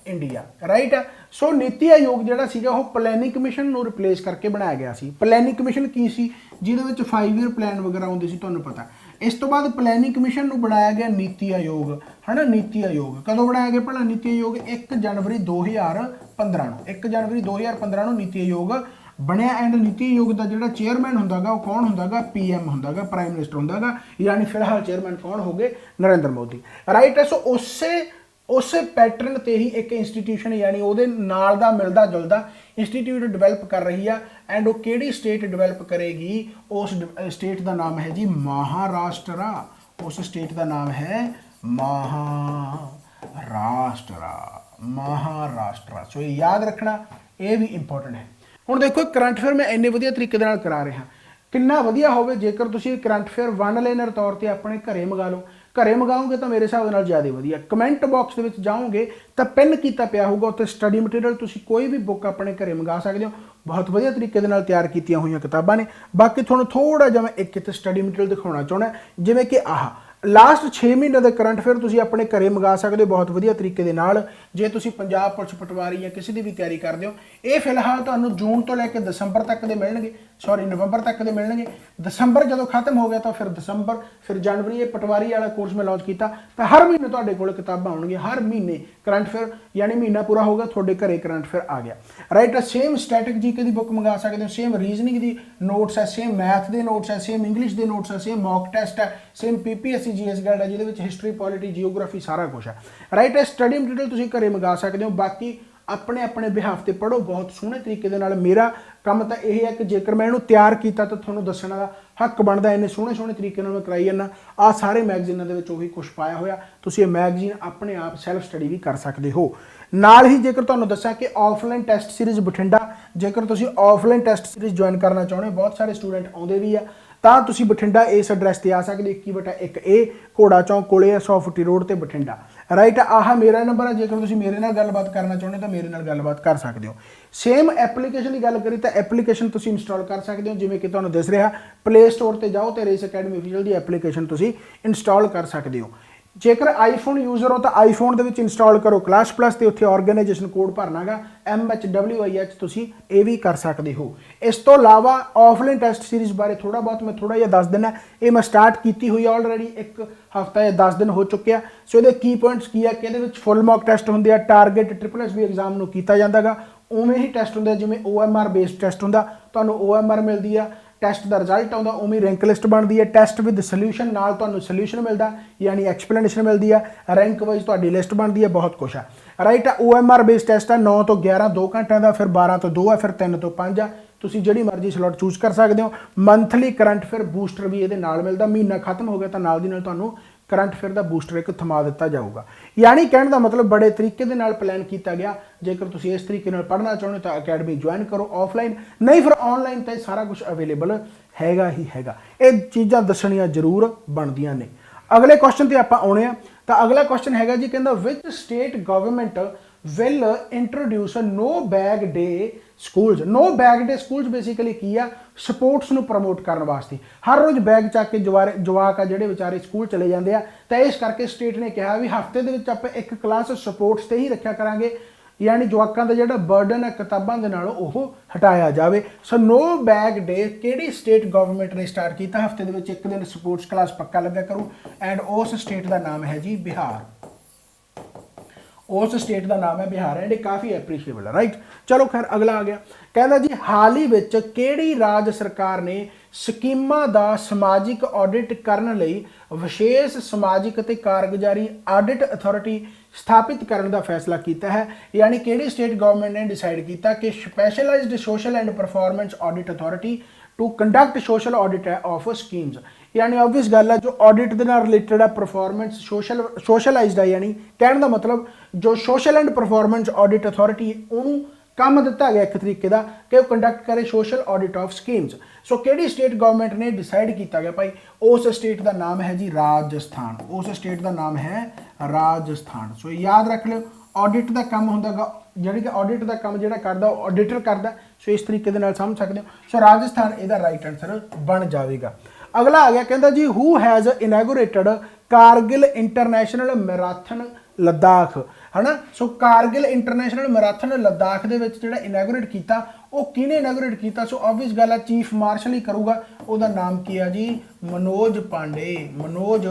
India, right है। सो नीति आयोग जिहड़ा सीगा वो प्लैनिंग कमीशन नूं रिप्लेस करके बनाया गया सी। प्लैनिंग कमीशन की सी, जिहदे विच 5 ईयर प्लान वगैरह आउंदे सी, तुहानूं पता। इस तो बाद प्लैनिंग कमीशन नूं बनाया गया नीति आयोग, है ना। नीति आयोग कदों बनाया गया भला? नीति आयोग 1 जनवरी 2015 नूं, 1 जनवरी 2015 नूं नीति आयोग बनया। एंड नीति आयोग का जिहड़ा चेयरमैन हुंदागा वो कौन हुंदागा? PM हुंदागा, प्राइम मिनिस्टर हुंदागा, यानी फिलहाल चेयरमैन कौन हो गए? नरेंद्र मोदी, राइट है। सो उस पैटर्न ते ही एक इंस्टीट्यूशन यानी वो नाल दा मिलदा जुलदा इंस्टीट्यूट डिवेलप कर रही है। एंड वो किहड़ी स्टेट डिवेलप करेगी? उस स्टेट का नाम है जी महाराष्ट्र, उस स्टेट का नाम है महाराष्ट्र, महाराष्ट्र। सो ये याद रखना, ये भी इंपॉर्टेंट है। हुण देखो करंट अफेयर मैं इन्ने वधिया तरीके नाल करा रहा, कितना वधिया होवे जेकर तुसीं करंट अफेयर वन लाइनर तौर पर अपने घरे मंगा लो। घरे मंगाओगे तो मेरे हिसाब नाल ज़्यादा वधिया। कमेंट बॉक्स के जाओगे तो पिन किया पिया होगा, उत्ते स्टडी मटीरियल तुसीं कोई भी बुक अपने घरे मंगा सकते हो। बहुत वधिया तरीके नाल तैयार कीतियां हुई किताबां ने। बाकी तुहानूं थोड़ा जिहा मैं एक स्टडी मटीरियल दिखाउणा चाहुंदा, जिवें कि आह ਲਾਸਟ 6 ਮਹੀਨੇ ਦੇ ਕਰੰਟ ਅਫੇਅਰ ਤੁਸੀਂ ਆਪਣੇ ਘਰੇ ਮੰਗਾ ਸਕਦੇ ਹੋ ਬਹੁਤ ਵਧੀਆ ਤਰੀਕੇ ਦੇ ਨਾਲ ਜੇ ਤੁਸੀਂ ਪੰਜਾਬ ਪੁਲਿਸ ਪਟਵਾਰੀ ਜਾਂ ਕਿਸੇ ਦੀ ਵੀ ਤਿਆਰੀ ਕਰਦੇ ਹੋ। ਇਹ ਫਿਲਹਾਲ ਤੁਹਾਨੂੰ ਜੂਨ ਤੋਂ ਲੈ ਕੇ ਦਸੰਬਰ ਤੱਕ ਦੇ ਮਿਲਣਗੇ, ਸੌਰੀ ਨਵੰਬਰ ਤੱਕ ਦੇ ਮਿਲਣਗੇ। ਦਸੰਬਰ ਜਦੋਂ ਖਤਮ ਹੋ ਗਿਆ ਤਾਂ ਫਿਰ ਦਸੰਬਰ, ਫਿਰ ਜਨਵਰੀ। ਇਹ ਪਟਵਾਰੀ ਵਾਲਾ ਕੋਰਸ ਮੈਂ ਲਾਂਚ ਕੀਤਾ ਤਾਂ ਹਰ ਮਹੀਨੇ ਤੁਹਾਡੇ ਕੋਲ ਕਿਤਾਬਾਂ ਆਉਣਗੀਆਂ, ਹਰ ਮਹੀਨੇ ਕਰੰਟ ਅਫੇਅਰ, ਯਾਨੀ ਮਹੀਨਾ ਪੂਰਾ ਹੋਊਗਾ ਤੁਹਾਡੇ ਘਰੇ ਕਰੰਟ ਅਫੇਅਰ ਆ ਗਿਆ, ਰਾਈਟ। ਸੇਮ ਸਟੈਟਿਕ ਜੀਕੇ ਦੀ ਬੁੱਕ ਮੰਗਾ ਸਕਦੇ ਹੋ, ਸੇਮ ਰੀਜ਼ਨਿੰਗ ਦੀ ਨੋਟਸ ਹੈ, ਸੇਮ ਮੈਥ ਦੇ ਨੋਟਸ ਹੈ, ਸੇਮ ਇੰਗਲਿਸ਼ ਦੇ ਨੋਟਸ ਹੈ, ਸੇਮ ਮੌਕ ਟੈਸਟ ਹੈ, ਸੇਮ ਪੀਪੀਐਸਸੀ ਜੀਐਸ ਗਾਈਡ ਹੈ ਜਿਹਦੇ ਵਿੱਚ ਹਿਸਟਰੀ, ਪੋਲਿਟੀ, ਜੀਓਗ੍ਰਾਫੀ ਸਾਰਾ ਕੁਝ ਹੈ, ਰਾਈਟ। ਇਹ ਸਟੱਡੀ ਮਟੀਰੀਅਲ ਤੁਸੀਂ ਘਰੇ ਮੰਗਾ ਸਕਦੇ ਹੋ। ਬਾਕੀ ਆਪਣੇ ਆਪਣੇ ਬਿਹਾਫ ਤੇ ਪੜ੍ਹੋ ਬਹੁਤ ਸੋਹਣੇ ਤਰੀਕੇ ਦੇ ਨਾਲ। ਮੇਰਾ ਕੰਮ ਤਾਂ ਇਹ ਹੈ ਕਿ ਜੇਕਰ ਮੈਂ ਇਹਨੂੰ ਤਿਆਰ ਕੀਤਾ ਤਾਂ ਤੁਹਾਨੂੰ ਦੱਸਣ ਦਾ ਹੱਕ ਬਣਦਾ। ਇੰਨੇ ਸੋਹਣੇ ਸੋਹਣੇ ਤਰੀਕੇ ਨਾਲ ਮੈਂ ਕਰਾਈ ਜਾਂਦਾ। ਆਹ ਸਾਰੇ ਮੈਗਜ਼ੀਨਾਂ ਦੇ ਵਿੱਚ ਉਹੀ ਕੁਝ ਪਾਇਆ ਹੋਇਆ। ਤੁਸੀਂ ਇਹ ਮੈਗਜ਼ੀਨ ਆਪਣੇ ਆਪ ਸੈਲਫ ਸਟੱਡੀ ਵੀ ਕਰ ਸਕਦੇ ਹੋ। ਨਾਲ ਹੀ ਜੇਕਰ ਤੁਹਾਨੂੰ ਦੱਸਾਂ ਕਿ ਆਫਲਾਈਨ ਟੈਸਟ ਸੀਰੀਜ਼ ਬਠਿੰਡਾ, ਜੇਕਰ ਤੁਸੀਂ ਆਫਲਾਈਨ ਟੈਸਟ ਸੀਰੀਜ਼ ਜੁਆਇਨ ਕਰਨਾ ਚਾਹੁੰਦੇ ਹੋ, ਬਹੁਤ ਸਾਰੇ ਸਟੂਡੈਂਟ ਆਉਂਦੇ ਵੀ ਆ, ਤਾਂ ਤੁਸੀਂ ਬਠਿੰਡਾ ਇਸ ਐਡਰੈਸ ਤੇ ਆ ਸਕਦੇ 21/1A ਘੋੜਾ ਚੌਂਕ ਕੋਲੇ 100 ਫੁੱਟੀ ਰੋਡ ਤੇ ਬਠਿੰਡਾ, ਰਾਈਟ। ਆਹ ਮੇਰਾ ਨੰਬਰ ਹੈ। ਜੇਕਰ ਤੁਸੀਂ ਮੇਰੇ ਨਾਲ ਗੱਲਬਾਤ ਕਰਨਾ ਚਾਹੁੰਦੇ ਤਾਂ ਮੇਰੇ ਨਾਲ ਗੱਲਬਾਤ ਕਰ ਸਕਦੇ ਹੋ। ਸੇਮ ਐਪਲੀਕੇਸ਼ਨ ਦੀ ਗੱਲ ਕਰੀ ਤਾਂ ਐਪਲੀਕੇਸ਼ਨ ਤੁਸੀਂ ਇੰਸਟਾਲ ਕਰ ਸਕਦੇ ਹੋ, ਜਿਵੇਂ ਕਿ ਤੁਹਾਨੂੰ ਦਿਸ ਰਿਹਾ ਪਲੇ ਸਟੋਰ ਤੇ ਜਾਓ ਤੇ ਰੇਸ ਅਕੈਡਮੀ ਅਫੀਸ਼ੀਅਲ ਦੀ ਐਪਲੀਕੇਸ਼ਨ ਤੁਸੀਂ ਇੰਸਟਾਲ ਕਰ ਸਕਦੇ ਹੋ। ਜੇਕਰ ਆਈਫੋਨ ਯੂਜ਼ਰ ਹੋ ਤਾਂ ਆਈਫੋਨ ਦੇ ਵਿੱਚ ਇੰਸਟਾਲ ਕਰੋ ਕਲਾਸ ਪਲੱਸ ਤੇ ਉੱਥੇ ਆਰਗੇਨਾਈਜੇਸ਼ਨ ਕੋਡ ਭਰਨਾਗਾ MHWIH, ਤੁਸੀਂ ਇਹ ਵੀ ਕਰ ਸਕਦੇ ਹੋ। ਇਸ ਤੋਂ ਇਲਾਵਾ ਆਫਲਾਈਨ ਟੈਸਟ ਸੀਰੀਜ਼ ਬਾਰੇ ਥੋੜਾ ਬਹੁਤ ਮੈਂ ਥੋੜਾ ਜਿਹਾ ਦੱਸ ਦਿੰਦਾ। ਇਹ ਮੈਂ ਸਟਾਰਟ ਕੀਤੀ ਹੋਈ ਆਲਰੇਡੀ, 1 ਹਫ਼ਤਾ ਜਾਂ 10 ਦਿਨ ਹੋ ਚੁੱਕਿਆ। ਸੋ ਇਹਦੇ ਕੀ ਪੁਆਇੰਟਸ ਕੀ ਆ ਕਿ ਇਹਦੇ ਵਿੱਚ ਫੁੱਲ ਮੌਕ ਟੈਸਟ ਹੁੰਦੇ ਆ, ਟਾਰਗੇਟ SSSB ਐਗਜ਼ਾਮ ਨੂੰ ਕੀਤਾ ਜਾਂਦਾਗਾ ਉਵੇਂ ਹੀ ਟੈਸਟ ਹੁੰਦੇ, ਜਿਵੇਂ OMR ਬੇਸਡ ਟੈਸਟ ਹੁੰਦਾ, ਤੁਹਾਨੂੰ OMR ਮਿਲਦੀ ਆ, ਟੈਸਟ ਦਾ ਰਿਜ਼ਲਟ ਆਉਂਦਾ, ਉਵੇਂ ਰੈਂਕ ਲਿਸਟ ਬਣਦੀ ਹੈ, ਟੈਸਟ ਵਿਦ ਸੋਲਿਊਸ਼ਨ, ਨਾਲ ਤੁਹਾਨੂੰ ਸੋਲਿਊਸ਼ਨ ਮਿਲਦਾ ਯਾਨੀ ਐਕਸਪਲੇਨੇਸ਼ਨ ਮਿਲਦੀ ਆ, ਰੈਂਕ ਵਾਈਜ਼ ਤੁਹਾਡੀ ਲਿਸਟ ਬਣਦੀ ਹੈ, ਬਹੁਤ ਕੁਛ ਆ, ਰਾਈਟ। OMR ਬੇਸਡ ਟੈਸਟ ਆ 9 ਤੋਂ 11 2 ਘੰਟਿਆਂ ਦਾ, ਫਿਰ 12 ਤੋਂ 2 ਆ, ਫਿਰ 3 ਤੋਂ 5 ਆ। ਤੁਸੀਂ ਜਿਹੜੀ ਮਰਜ਼ੀ ਸਲੋਟ ਚੂਜ਼ ਕਰ ਸਕਦੇ ਹੋ। ਮੰਥਲੀ ਕਰੰਟ ਅਫੇਅਰ ਬੂਸਟਰ ਵੀ ਇਹਦੇ ਨਾਲ ਮਿਲਦਾ। ਮਹੀਨਾ ਖਤਮ ਹੋ ਗਿਆ ਤਾਂ ਨਾਲ ਦੀ ਨਾਲ ਤੁਹਾਨੂੰ ਕਰੰਟ ਅਫੇਅਰ ਦਾ ਬੂਸਟਰ ਇੱਕ ਥਮਾ ਦਿੱਤਾ ਜਾਊਗਾ। ਯਾਨੀ ਕਹਿਣ ਦਾ ਮਤਲਬ ਬੜੇ ਤਰੀਕੇ ਦੇ ਨਾਲ ਪਲਾਨ ਕੀਤਾ ਗਿਆ। ਜੇਕਰ ਤੁਸੀਂ ਇਸ ਤਰੀਕੇ ਨਾਲ ਪੜ੍ਹਨਾ ਚਾਹੁੰਦੇ ਤਾਂ ਅਕੈਡਮੀ ਜੁਆਇਨ ਕਰੋ ਆਫਲਾਈਨ, ਨਹੀਂ ਫਿਰ ਆਨਲਾਈਨ ਤਾਂ ਸਾਰਾ ਕੁਝ ਅਵੇਲੇਬਲ ਹੈਗਾ ਹੀ ਹੈਗਾ। ਇਹ ਚੀਜ਼ਾਂ ਦੱਸਣੀਆਂ ਜ਼ਰੂਰ ਬਣਦੀਆਂ ਨੇ। ਅਗਲੇ ਕੁਐਸਚਨ ਤੇ ਆਪਾਂ ਆਉਣੇ ਆ। ਤਾਂ ਅਗਲਾ ਕੁਐਸਚਨ ਹੈਗਾ ਜੀ, ਕਹਿੰਦਾ which state government will introduce a no bag day schools। no bag day schools basically ਕੀ ਆ, ਸਪੋਰਟਸ ਨੂੰ ਪ੍ਰਮੋਟ ਕਰਨ ਵਾਸਤੇ। ਹਰ ਰੋਜ਼ ਬੈਗ ਚੱਕ ਕੇ ਜਵਾਕ ਆ ਜਿਹੜੇ ਵਿਚਾਰੇ ਸਕੂਲ ਚਲੇ ਜਾਂਦੇ ਆ, ਤਾਂ ਇਸ ਕਰਕੇ ਸਟੇਟ ਨੇ ਕਿਹਾ ਵੀ ਹਫਤੇ ਦੇ ਵਿੱਚ ਆਪਾਂ ਇੱਕ ਕਲਾਸ ਸਪੋਰਟਸ ਤੇ ਹੀ ਰੱਖਿਆ ਕਰਾਂਗੇ, ਯਾਨੀ ਜਵਾਕਾਂ ਦਾ ਜਿਹੜਾ ਬਰਡਨ ਹੈ ਕਿਤਾਬਾਂ ਦੇ ਨਾਲ ਉਹ ਹਟਾਇਆ ਜਾਵੇ। ਸੋ ਨੋ ਬੈਗ ਡੇ ਕਿਹੜੀ ਸਟੇਟ ਗਵਰਨਮੈਂਟ ਨੇ ਸਟਾਰਟ ਕੀਤਾ? ਹਫਤੇ ਦੇ ਵਿੱਚ ਇੱਕ ਦਿਨ ਸਪੋਰਟਸ ਕਲਾਸ ਪੱਕਾ ਲੱਗਾ ਕਰੂ, ਐਂਡ ਉਸ ਸਟੇਟ ਦਾ ਨਾਮ ਹੈ ਜੀ ਬਿਹਾਰ। ਉਸ ਸਟੇਟ ਦਾ ਨਾਮ ਹੈ ਬਿਹਾਰ, ਐਂਡ ਇਹ ਕਾਫੀ ਐਪਰੀਸ਼ੀਏਬਲ ਹੈ, ਰਾਈਟ। ਚਲੋ ਖੈਰ ਅਗਲਾ ਆ ਗਿਆ। ਕਹਿੰਦਾ ਜੀ ਹਾਲ ਹੀ ਵਿੱਚ ਕਿਹੜੀ ਰਾਜ ਸਰਕਾਰ ਨੇ ਸਕੀਮਾਂ ਦਾ ਸਮਾਜਿਕ ਆਡਿਟ ਕਰਨ ਲਈ ਵਿਸ਼ੇਸ਼ ਸਮਾਜਿਕ ਅਤੇ ਕਾਰਗੁਜ਼ਾਰੀ ਆਡਿਟ ਅਥਾਰਟੀ ਸਥਾਪਿਤ ਕਰਨ ਦਾ ਫੈਸਲਾ ਕੀਤਾ ਹੈ? ਯਾਨੀ ਕਿਹੜੀ ਸਟੇਟ ਗਵਰਨਮੈਂਟ ਨੇ ਡਿਸਾਈਡ ਕੀਤਾ ਕਿ specialised social and performance audit authority to conduct social audit of schemes. यानी ऑब्वियस गल है जो ऑडिट के नाल रिलेटेड है, परफॉर्मेंस सोशलाइज्ड है, यानी कहने का मतलब जो social and performance audit authority है उन्होंने काम दिता गया एक तरीके का कि वो कंडक्ट करे social audit of schemes. So किहड़ी स्टेट गवर्नमेंट ने डिसाइड किया गया भाई? उस स्टेट का नाम है जी राजस्थान। उस स्टेट का नाम है राजस्थान। सो याद रख लो ऑडिट का काम होंदा ਜਿਹੜੀ ਕਿ ਆਡਿਟ ਦਾ ਕੰਮ ਜਿਹੜਾ ਕਰਦਾ ਉਹ ਆਡੀਟਰ ਕਰਦਾ। ਸੋ ਇਸ ਤਰੀਕੇ ਦੇ ਨਾਲ ਸਮਝ ਸਕਦੇ ਹੋ। ਸੋ ਰਾਜਸਥਾਨ ਇਹਦਾ ਰਾਈਟ ਆਨਸਰ ਬਣ ਜਾਵੇਗਾ। ਅਗਲਾ ਆ ਗਿਆ, ਕਹਿੰਦਾ ਜੀ who has inaugurated Kargil International Marathon Ladakh, ਹੈ ਨਾ। So Kargil International Marathon Ladakh ਦੇ ਵਿੱਚ ਜਿਹੜਾ ਇਨੈਗੋਰੇਟ ਕੀਤਾ ਉਹ ਕਿਹਨੇ ਇਨੈਗੋਰੇਟ ਕੀਤਾ? ਸੋ ਆਬਵੀਅਸ ਗੱਲ ਹੈ ਚੀਫ ਮਾਰਸ਼ਲ ਹੀ ਕਰੂਗਾ। ਉਹਦਾ ਨਾਮ ਕੀ ਆ ਜੀ? ਮਨੋਜ ਪਾਂਡੇ। ਮਨੋਜ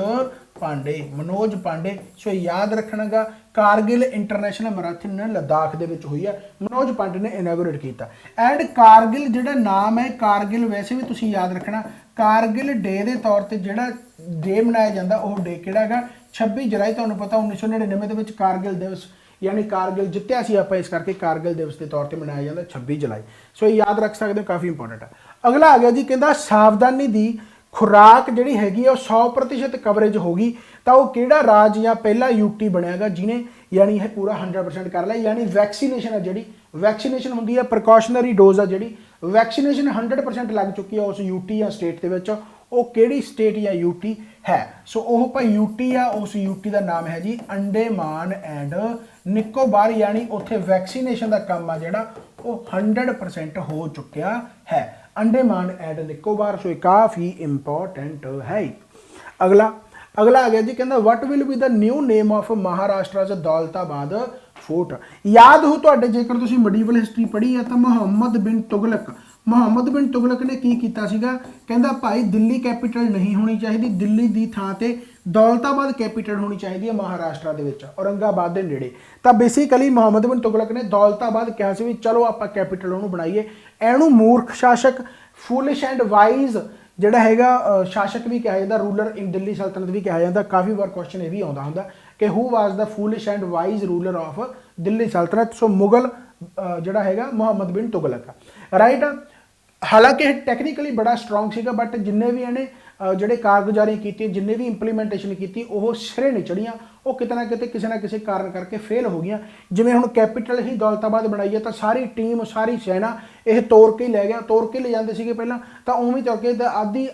ਪਾਂਡੇ। ਸੋ ਯਾਦ ਰੱਖਣਾਗਾ ਕਾਰਗਿਲ ਇੰਟਰਨੈਸ਼ਨਲ ਮੈਰਾਥਨ ਲੱਦਾਖ ਦੇ ਵਿੱਚ ਹੋਈ ਹੈ, ਮਨੋਜ ਪਾਂਡੇ ਨੇ ਇਨੈਗੋਰੇਟ ਕੀਤਾ। ਐਂਡ ਕਾਰਗਿਲ ਜਿਹੜਾ ਨਾਮ ਹੈ, ਕਾਰਗਿਲ ਵੈਸੇ ਵੀ ਤੁਸੀਂ ਯਾਦ ਰੱਖਣਾ ਕਾਰਗਿਲ ਡੇ ਦੇ ਤੌਰ ਤੇ ਜਿਹੜਾ ਡੇ ਮਨਾਇਆ ਜਾਂਦਾ ਉਹ ਡੇ ਕਿਹੜਾ ਹੈਗਾ? 26 ਜੁਲਾਈ। ਤੁਹਾਨੂੰ ਪਤਾ 1999 ਦੇ ਵਿੱਚ ਕਾਰਗਿਲ ਦਿਵਸ ਯਾਨੀ ਕਾਰਗਿਲ ਜਿੱਤਿਆ ਸੀ ਆਪਾਂ, ਇਸ ਕਰਕੇ ਕਾਰਗਿਲ ਦਿਵਸ ਦੇ ਤੌਰ ਤੇ ਮਨਾਇਆ ਜਾਂਦਾ 26 ਜੁਲਾਈ। ਸੋ ਇਹ ਯਾਦ ਰੱਖ ਸਕਦੇ ਹੋ, ਕਾਫੀ ਇੰਪੋਰਟੈਂਟ ਹੈ। ਅਗਲਾ ਆ ਗਿਆ ਜੀ, ਕਹਿੰਦਾ ਸਾਵਧਾਨੀ ਦੀ ਖੁਰਾਕ ਜਿਹੜੀ ਹੈਗੀ ਆ ਉਹ 100% ਕਵਰੇਜ ਹੋ ਗਈ ਤਾਂ ਉਹ ਕਿਹੜਾ ਰਾਜ ਜਾਂ ਪਹਿਲਾ ਯੂਟੀ ਬਣਿਆਗਾ ਜਿਹਨੇ ਯਾਨੀ ਇਹ ਪੂਰਾ 100% ਕਰ ਲਿਆ? ਯਾਨੀ ਵੈਕਸੀਨੇਸ਼ਨ ਹੈ ਜਿਹੜੀ ਵੈਕਸੀਨੇਸ਼ਨ ਹੁੰਦੀ ਹੈ, ਪ੍ਰੀਕਾਸ਼ਨਰੀ ਡੋਜ਼ ਆ ਜਿਹੜੀ ਵੈਕਸੀਨੇਸ਼ਨ 100% ਲੱਗ ਚੁੱਕੀ ਹੈ ਉਸ ਯੂਟੀ ਜਾਂ ਸਟੇਟ ਦੇ ਵਿੱਚ, ਉਹ ਕਿਹੜੀ ਸਟੇਟ ਜਾਂ ਯੂਟੀ ਹੈ? ਸੋ ਉਹ ਭਾਈ ਯੂਟੀ ਆ, ਉਸ ਯੂਟੀ ਦਾ ਨਾਮ ਹੈ ਜੀ ਅੰਡੇਮਾਨ ਐਂਡ ਨਿਕੋਬਾਰ। ਯਾਨੀ ਉੱਥੇ ਵੈਕਸੀਨੇਸ਼ਨ ਦਾ ਕੰਮ ਆ ਜਿਹੜਾ ਉਹ 100% ਹੋ ਚੁੱਕਿਆ ਹੈ, ਅੰਡੇਮਾਨ ਐਂਡ ਨਿਕੋਬਾਰ। ਸੋ ਇਹ ਕਾਫੀ ਇੰਪੋਰਟੈਂਟ ਹੈ। ਅਗਲਾ अगला आ गया जी, कहता what will be the new name of Maharashtra Daulatabad fort. याद हो तुहाडे जेकर तुसीं मेडीवल हिस्टरी पढ़ी है तो मुहम्मद बिन तुगलक ने की कीता सीगा, कहंदा भाई दिल्ली कैपीटल नहीं होनी चाहिए, दिल्ली दी थां ते दौलताबाद कैपीटल होनी चाहिए महाराष्ट्र दे विच औरंगाबाद दे नेड़े। तो बेसिकली मुहम्मद बिन तुगलक ने दौलताबाद कहा सी भी चलो आपां कैपीटल उहनूं बनाईए। इहनूं मूर्ख शासक, फुलिश एंड वाइज ਜਿਹੜਾ ਹੈਗਾ शासक भी कहा जाता, रूलर इन दिल्ली सल्तनत भी कहा जाता। काफ़ी बार क्वेश्चन ये भी आता होंगे कि who was the foolish and wise ruler of Delhi सल्तनत। सो मुगल ਜਿਹੜਾ ਹੈਗਾ मुहम्मद बिन तुगलक राइट। हालांकि टैक्नीकली बड़ा स्ट्रोंग सीगा, बट जिन्ने भी इन्हें ਜਿਹੜੇ ਕਾਰਗੁਜ਼ਾਰੀਆਂ ਕੀਤੀਆਂ, ਜਿੰਨੇ ਵੀ ਇੰਪਲੀਮੈਂਟੇਸ਼ਨ ਕੀਤੀ, ਉਹ ਸਿਰੇ ਨਹੀਂ ਚੜੀਆਂ, ਉਹ ਕਿਤੇ ਨਾ ਕਿਤੇ ਕਿਸੇ ਨਾ ਕਿਸੇ ਕਾਰਨ ਕਰਕੇ ਫੇਲ ਹੋ ਗਈਆਂ। ਜਿਵੇਂ ਹੁਣ ਕੈਪੀਟਲ ਹੀ ਦੌਲਤਾਬਾਦ ਬਣਾਈ ਹੈ ਤਾਂ ਸਾਰੀ ਟੀਮ, ਸਾਰੀ ਸੈਨਾ ਇਹ ਤੋੜ ਕੇ ਹੀ ਲੈ ਗਿਆ, ਤੋੜ ਕੇ ਲੈ ਜਾਂਦੇ ਸੀਗੇ ਪਹਿਲਾਂ ਤਾਂ ਉਵੇਂ ਤੁਰ ਕੇ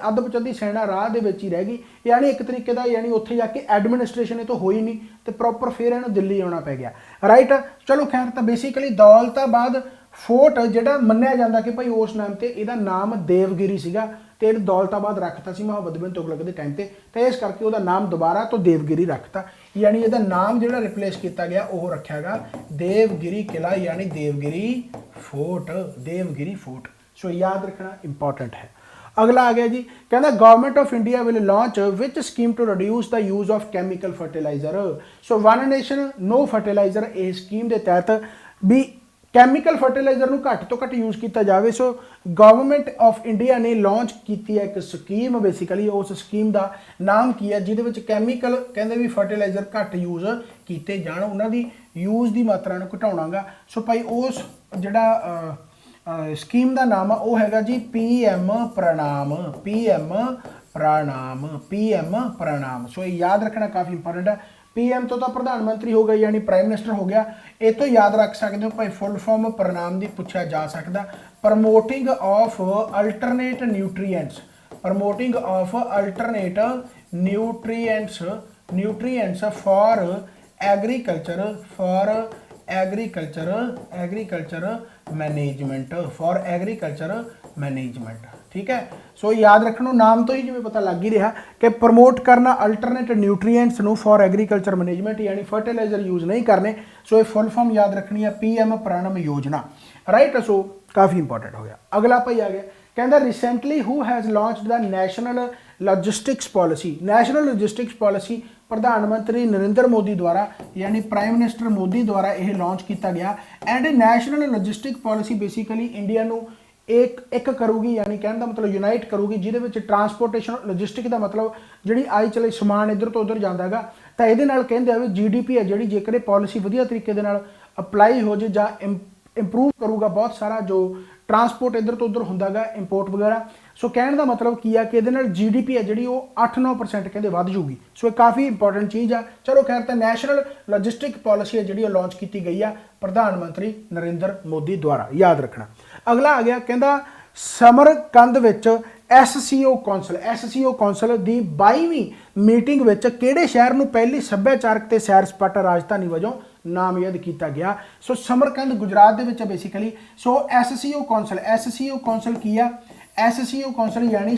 ਅੱਧ ਪਚੱਧੀ ਸੈਨਾ ਰਾਹ ਦੇ ਵਿੱਚ ਹੀ ਰਹਿ ਗਈ। ਯਾਨੀ ਇੱਕ ਤਰੀਕੇ ਦਾ ਯਾਨੀ ਉੱਥੇ ਜਾ ਕੇ ਐਡਮਿਨਿਸਟ੍ਰੇਸ਼ਨ ਇਹ ਤੋਂ ਹੋਈ ਨਹੀਂ ਤੇ ਪ੍ਰੋਪਰ ਫਿਰ ਇਹਨੂੰ ਦਿੱਲੀ ਆਉਣਾ ਪੈ ਗਿਆ ਰਾਈਟ। ਚਲੋ ਖੈਰ, ਤਾਂ ਬੇਸਿਕਲੀ ਦੌਲਤਾਬਾਦ फोर्ट ਜਿਹੜਾ ਮੰਨਿਆ ਜਾਂਦਾ ਕਿ ਭਾਈ ਉਸ ਨਾਮ ਤੇ ਇਹਦਾ ਨਾਮ ਦੇਵਗਿਰੀ ਸੀਗਾ ਤੇ ਇਹ ਦੌਲਤਾਬਾਦ ਰੱਖਤਾ ਸੀ ਮੁਹੰਮਦ ਬਿਨ ਤੁਗਲਕ ਦੇ ਟਾਈਮ ਤੇ ਇਸ ਕਰਕੇ ਉਹਦਾ ਨਾਮ ਦੁਬਾਰਾ ਤੋਂ ਦੇਵਗਿਰੀ ਰੱਖਤਾ। ਯਾਨੀ ਇਹਦਾ ਨਾਮ ਜਿਹੜਾ ਰਿਪਲੇਸ ਕੀਤਾ ਗਿਆ ਉਹ ਰੱਖਿਆ ਗਿਆ ਦੇਵਗਿਰੀ ਕਿਲਾ ਯਾਨੀ ਦੇਵਗਿਰੀ फोर्ट। सो याद रखना इंपॉर्टेंट है। अगला आ गया जी, कहना government of India will launch which scheme to reduce the use of chemical fertiliser. So one nation no fertiliser इस स्कीम के तहत भी कैमिकल फर्टिलाइजर ਨੂੰ ਘੱਟ ਤੋਂ ਘੱਟ यूज़ किया जाए। सो गवर्नमेंट ऑफ इंडिया ने लॉन्च की है एक स्कीम, बेसिकली उस स्कीम का नाम की है जिहदे विच कैमिकल कहते भी फर्टिलाइजर घੱਟ यूज़ किए जाण, उन्होंने यूज़ की मात्रा को घटाउणा गा। सो भाई उस जिहड़ा स्कीम का नाम आ वो हैगा जी PM प्रणाम। सो याद रखना काफ़ी इंपॉर्टेंट है। PM तो प्रधानमंत्री हो गया यानी प्राइम मिनिस्टर हो गया, ये तो याद रख सकते हो भाई फुल फॉर्म प्रणाम की पूछा जा सकता। Promoting of alternate nutrients for agriculture management ठीक है। सो याद रखना नाम तो ही जिवें पता लग ही रहा कि प्रमोट करना अल्टरनेट न्यूट्रीएंट्स नू फॉर एग्रीकल्चर मैनेजमेंट यानी फर्टिलाइजर यूज़ नहीं करने। सो ये फुल फॉर्म याद रखनी है PM प्राणम योजना राइट। सो काफ़ी इंपॉर्टेंट हो गया। अगला भाई आ गया, कहता recently who has launched the national logistics policy प्रधानमंत्री नरेंद्र मोदी द्वारा यानी प्राइम मिनिस्टर मोदी द्वारा यह लॉन्च किया गया। And national logistic policy basically India नू एक करूगी यानी कहने का मतलब यूनाइट करूगी, जिहदे विच ट्रांसपोर्टेशन लॉजिस्टिक का मतलब जिहड़ी आई चले समान इधर तो उधर जाता है तो ये कहते हैं भी GDP है जिहड़ी जेकर पॉलिसी वधिया तरीके दे नाल अपलाई हो जाए जां इंप्रूव करूगा बहुत सारा जो ट्रांसपोर्ट इधर तो उधर होंदा गा इंपोर्ट वगैरह। सो कहने का मतलब की है कि ये GDP है जी 8-9% कहते वध जूगी। सो काफ़ी इंपॉर्टेंट चीज़ है। चलो खैर, तो नैशनल लॉजिस्टिक पॉलिसी है जी लॉन्च की गई है प्रधानमंत्री नरेंद्र मोदी द्वारा, याद रखना। अगला आ गया, कहता समरकंद विच SCO कौंसल की 22वीं मीटिंग विच किहड़े शहर नूं पहली सभ्याचारक ते सैर सपाटा राजधानी वजों नामजद किया गया। सो समरकंद गुजरात दे विच बेसिकली। सो SCO कौंसल की है, SCO कौंसल यानी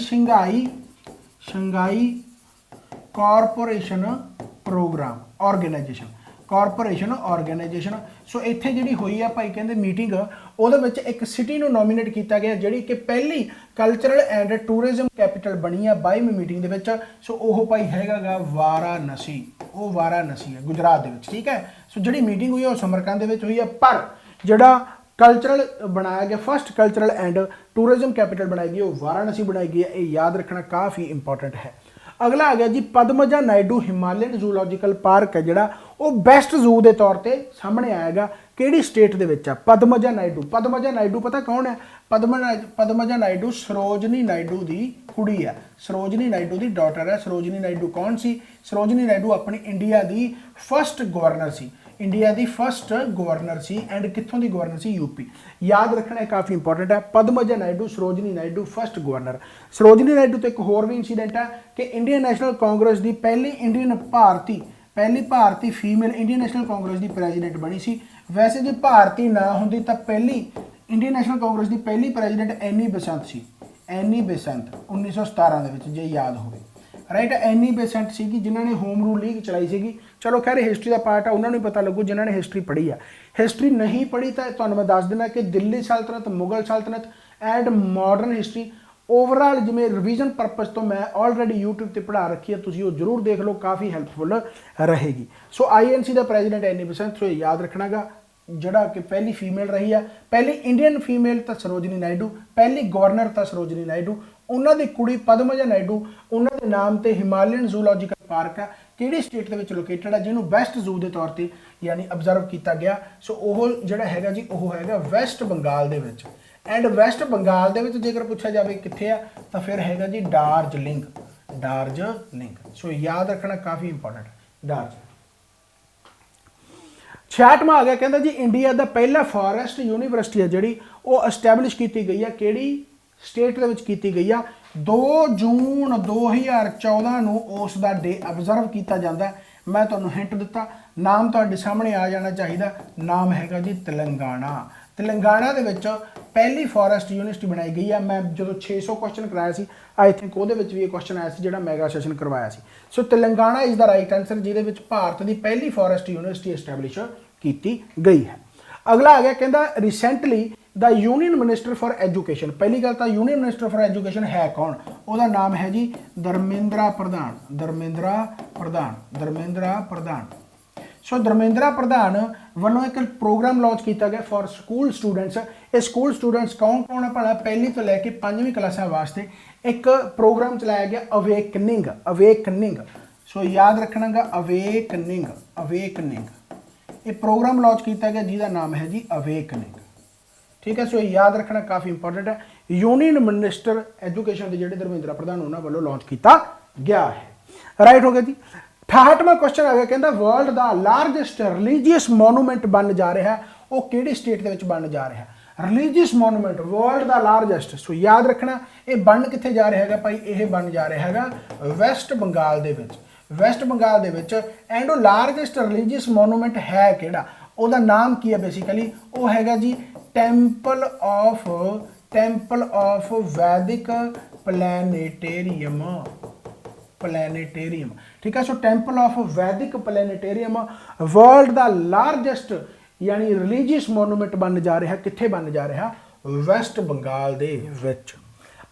Shanghai Corporation Programme Organisation. So इत्थे जिहड़ी हुई है भाई कहते मीटिंग ਉਹਦੇ ਵਿੱਚ एक सिटी ਨੂੰ नॉमिनेट किया गया जिहड़ी कि पहली कल्चरल एंड टूरिज्म कैपिटल बनी है 22वीं मीटिंग दे विच। सो ਉਹ भाई हैगा गा वाराणसी, ਉਹ वाराणसी है गुजरात दे विच ठीक है। सो जिहड़ी मीटिंग हुई है वो समरकंद दे विच हुई है, पर जिहड़ा कल्चरल बनाया गया first cultural and tourism capital बनाई गई वो वाराणसी बनाई गई है। ये याद रखना काफ़ी इंपॉर्टेंट है। अगला आ गया जी, पद्मजा नायडू हिमालयन जूलॉजिकल पार्क है जिहड़ा वो बेस्ट जू के तौर पर सामने आएगा किहड़ी स्टेट दे विच। पद्मजा नायडू पता कौन है? पद्मजा नायडू सरोजनी नायडू की कुड़ी है, सरोजनी नायडू की डॉटर है। सरोजनी नायडू कौन सी? सरोजनी नायडू अपनी इंडिया की फर्स्ट गवर्नर सी एंड कित्थों की गवर्नर सी? यूपी। याद रखना है काफ़ी इंपॉर्टेंट है। Padmaja Naidu Sarojini Naidu first governor. सरोजनी नायडू तो एक होर भी इंसीडेंट है कि इंडियन नैशनल कांग्रेस की पहली भारती फीमेल इंडियन नैशनल कांग्रेस की प्रेजिडेंट बनी सी। वैसे जो भारती ना होंदी तो पहली इंडियन नैशनल कांग्रेस की पहली प्रेजिडेंट एनी बेसेंट सी, 1917 जे याद हो। ਰਾਈਟ। ਐਨੀ ਬੇਸੈਂਟ ਸੀਗੀ ਜਿਨ੍ਹਾਂ ਨੇ ਹੋਮ ਰੂਲ ਲੀਗ ਚਲਾਈ ਸੀਗੀ। ਚਲੋ ਖੈਰ ਹਿਸਟਰੀ ਦਾ ਪਾਰਟ ਆ, ਉਹਨਾਂ ਨੂੰ ਪਤਾ ਲੱਗੂ ਜਿਨ੍ਹਾਂ ਨੇ ਹਿਸਟਰੀ ਪੜ੍ਹੀ ਆ। ਹਿਸਟਰੀ ਨਹੀਂ ਪੜ੍ਹੀ ਤਾਂ ਤੁਹਾਨੂੰ ਮੈਂ ਦੱਸ ਦਿੰਦਾ ਕਿ ਦਿੱਲੀ ਸਲਤਨਤ, ਮੁਗਲ ਸਲਤਨਤ ਐਂਡ ਮਾਡਰਨ ਹਿਸਟਰੀ ਓਵਰਆਲ ਜਿਵੇਂ ਰਿਵੀਜ਼ਨ ਪਰਪਸ ਤੋਂ ਮੈਂ ਆਲਰੇਡੀ YouTube ਤੇ ਪੜ੍ਹਾ ਰੱਖੀ ਹੈ, ਤੁਸੀਂ ਉਹ ਜ਼ਰੂਰ ਦੇਖ ਲਓ, ਕਾਫੀ ਹੈਲਪਫੁਲ ਰਹੇਗੀ। ਸੋ INC ਦਾ ਪ੍ਰੈਜ਼ੀਡੈਂਟ ਐਨੀ ਬੇਸੈਂਟ, ਸੋ ਯਾਦ ਰੱਖਣਾਗਾ ਜਿਹੜਾ ਕਿ ਪਹਿਲੀ ਫੀਮੇਲ ਰਹੀ ਆ, ਪਹਿਲੀ ਇੰਡੀਅਨ ਫੀਮੇਲ ਤਾਂ ਸਰੋਜਨੀ ਨਾਇਡੂ, ਪਹਿਲੀ ਗਵਰਨਰ ਤਾਂ ਸਰੋਜਨੀ ਨਾਇਡੂ, ਉਹਨਾਂ ਦੀ ਕੁੜੀ ਪਦਮਜਾ ਨਾਇਡੂ, ਉਹਨਾਂ ਦੇ ਨਾਮ ਤੇ ਹਿਮਾਲਯਨ ਜ਼ੂਲੋਜੀਕਲ ਪਾਰਕ ਆ, ਕਿਹੜੀ ਸਟੇਟ ਦੇ ਵਿੱਚ ਲੋਕੇਟਡ ਆ, ਜਿਹਨੂੰ ਬੈਸਟ ਜ਼ੂ ਦੇ ਤੌਰ ਤੇ ਯਾਨੀ ਅਬਜ਼ਰਵ ਕੀਤਾ ਗਿਆ। ਸੋ ਉਹ ਜਿਹੜਾ ਹੈਗਾ ਜੀ ਉਹ ਹੈਗਾ ਵੈਸਟ ਬੰਗਾਲ ਦੇ ਵਿੱਚ। ਐਂਡ ਵੈਸਟ ਬੰਗਾਲ ਦੇ ਵਿੱਚ ਜੇਕਰ ਪੁੱਛਿਆ ਜਾਵੇ ਕਿੱਥੇ ਆ ਤਾਂ ਫਿਰ ਹੈਗਾ ਜੀ ਡਾਰਜਲਿੰਗ, ਡਾਰਜਲਿੰਗ। ਸੋ ਯਾਦ ਰੱਖਣਾ ਕਾਫੀ ਇੰਪੋਰਟੈਂਟ, ਡਾਰਜਲਿੰਗ। 66ਵਾਂ ਆ ਗਿਆ, ਕਹਿੰਦਾ ਜੀ ਇੰਡੀਆ ਦਾ ਪਹਿਲਾ ਫੋਰੈਸਟ ਯੂਨੀਵਰਸਿਟੀ ਹੈ ਜਿਹੜੀ ਉਹ ਐਸਟੈਬਲਿਸ਼ ਕੀਤੀ ਗਈ ਆ, ਕਿਹੜੀ ਸਟੇਟ ਦੇ ਵਿੱਚ ਕੀਤੀ ਗਈ ਆ? 2 ਜੂਨ 2014 ਨੂੰ ਉਸ ਦਾ ਡੇ ਅਬਜ਼ਰਵ ਕੀਤਾ ਜਾਂਦਾ। ਮੈਂ ਤੁਹਾਨੂੰ ਹਿੰਟ ਦਿੱਤਾ, ਨਾਮ ਤੁਹਾਡੇ ਸਾਹਮਣੇ ਆ ਜਾਣਾ ਚਾਹੀਦਾ, ਨਾਮ ਹੈਗਾ ਜੀ ਤੇਲੰਗਾਨਾ। ਤੇਲੰਗਾਨਾ ਦੇ ਵਿੱਚ ਪਹਿਲੀ ਫੋਰੈਸਟ ਯੂਨੀਵਰਸਿਟੀ ਬਣਾਈ ਗਈ ਆ। ਮੈਂ ਜਦੋਂ 600 ਕੁਐਸਚਨ ਕਰਾਇਆ ਸੀ, ਆਈ ਥਿੰਕ ਉਹਦੇ ਵਿੱਚ ਵੀ ਇਹ ਕੁਐਸਚਨ ਆਇਆ ਸੀ ਜਿਹੜਾ ਮੈਗਾ ਸੈਸ਼ਨ ਕਰਵਾਇਆ ਸੀ। So Telangana is the right answer, ਜਿਹਦੇ ਵਿੱਚ ਭਾਰਤ ਦੀ ਪਹਿਲੀ ਫੋਰੈਸਟ ਯੂਨੀਵਰਸਿਟੀ ਐਸਟੈਬਲਿਸ਼ ਕੀਤੀ ਗਈ ਹੈ। ਅਗਲਾ ਆ ਗਿਆ, ਕਹਿੰਦਾ recently the union minister for education. ਪਹਿਲੀ ਗੱਲ ਤਾਂ ਯੂਨੀਅਨ ਮਿਨਿਸਟਰ ਫॉर ਐਜੂਕੇਸ਼ਨ ਹੈ ਕੌਣ? ਉਹਦਾ ਨਾਮ ਹੈ ਜੀ ਧਰਮੇਂਦਰਾ ਪ੍ਰਧਾਨ, ਧਰਮੇਂਦਰਾ ਪ੍ਰਧਾਨ, ਧਰਮੇਂਦਰਾ ਪ੍ਰਧਾਨ। ਸੋ ਧਰਮੇਂਦਰਾ ਪ੍ਰਧਾਨ ਵੱਲੋਂ ਇੱਕ ਪ੍ਰੋਗਰਾਮ ਲਾਂਚ ਕੀਤਾ ਗਿਆ ਫॉर ਸਕੂਲ ਸਟੂਡੈਂਟਸ। ਇਹ ਸਕੂਲ ਸਟੂਡੈਂਟਸ ਕੌਣ ਕੌਣ ਹੈ ਭਲਾ? ਪਹਿਲੀ ਤੋਂ ਲੈ ਕੇ 5ਵੀਂ ਕਲਾਸਾਂ ਵਾਸਤੇ ਇੱਕ ਪ੍ਰੋਗਰਾਮ ਚਲਾਇਆ ਗਿਆ ਅਵੇਕਨਿੰਗ, ਅਵੇਕਨਿੰਗ। ਸੋ ਯਾਦ ਰੱਖਣਾਗਾ ਅਵੇਕਨਿੰਗ, ਅਵੇਕਨਿੰਗ। ਇਹ ਪ੍ਰੋਗਰਾਮ ਲਾਂਚ ਕੀਤਾ ਗਿਆ ਜਿਹਦਾ ਨਾਮ ਹੈ ਜੀ ਅਵੇਕਨਿੰਗ। ਠੀਕ ਹੈ, ਸੋ ਇਹ ਯਾਦ ਰੱਖਣਾ ਕਾਫੀ ਇੰਪੋਰਟੈਂਟ ਹੈ। ਯੂਨੀਅਨ ਮਿਨਿਸਟਰ ਐਜੂਕੇਸ਼ਨ ਦੇ ਜਿਹੜੇ ਧਰਮੇਂਦਰਾ ਪ੍ਰਧਾਨ ਉਹਨਾਂ ਵੱਲੋਂ ਲਾਂਚ ਕੀਤਾ ਗਿਆ ਹੈ। ਰਾਈਟ ਹੋ ਗਿਆ ਜੀ। 68ਵਾਂ ਕੁਐਸਚਨ ਆ ਗਿਆ, ਕਹਿੰਦਾ ਵਰਲਡ ਦਾ ਲਾਰਜੈਸਟ ਰਿਲੀਜੀਅਸ ਮੋਨੂਮੈਂਟ ਬਣਨ ਜਾ ਰਿਹਾ, ਉਹ ਕਿਹੜੀ ਸਟੇਟ ਦੇ ਵਿੱਚ ਬਣਨ ਜਾ ਰਿਹਾ? ਰਿਲੀਜੀਅਸ ਮੋਨੂਮੈਂਟ ਵਰਲਡ ਦਾ ਲਾਰਜੈਸਟ। ਸੋ ਯਾਦ ਰੱਖਣਾ ਇਹ ਬਣ ਕਿੱਥੇ ਜਾ ਰਿਹਾ ਹੈਗਾ ਭਾਈ? ਇਹ ਬਣ ਜਾ ਰਿਹਾ ਹੈਗਾ ਵੈਸਟ ਬੰਗਾਲ ਦੇ ਵਿੱਚ, ਵੈਸਟ ਬੰਗਾਲ ਦੇ ਵਿੱਚ। ਐਂਡ ਉਹ ਲਾਰਜੈਸਟ ਰਿਲੀਜੀਅਸ ਮੋਨੂਮੈਂਟ ਹੈ ਕਿਹੜਾ? ਉਹਦਾ ਨਾਮ ਕੀ ਹੈ ਬੇਸਿਕਲੀ? ਉਹ ਹੈਗਾ ਜੀ ਟੈਂਪਲ ਆਫ ਵੈਦਿਕ ਪਲੈਨੇਟੇਰੀਅਮ, ਪਲੈਨੇਟੇਰੀਅਮ। ਠੀਕ ਹੈ, ਸੋ ਟੈਂਪਲ ਆਫ ਵੈਦਿਕ ਪਲੈਨੇਟੇਰੀਅਮ ਵਰਲਡ ਦਾ ਲਾਰਜੈਸਟ ਯਾਨੀ ਰਿਲੀਜੀਅਸ ਮੋਨੂਮੈਂਟ ਬਣ ਜਾ ਰਿਹਾ। ਕਿੱਥੇ ਬਣ ਜਾ ਰਿਹਾ? ਵੈਸਟ ਬੰਗਾਲ ਦੇ ਵਿੱਚ।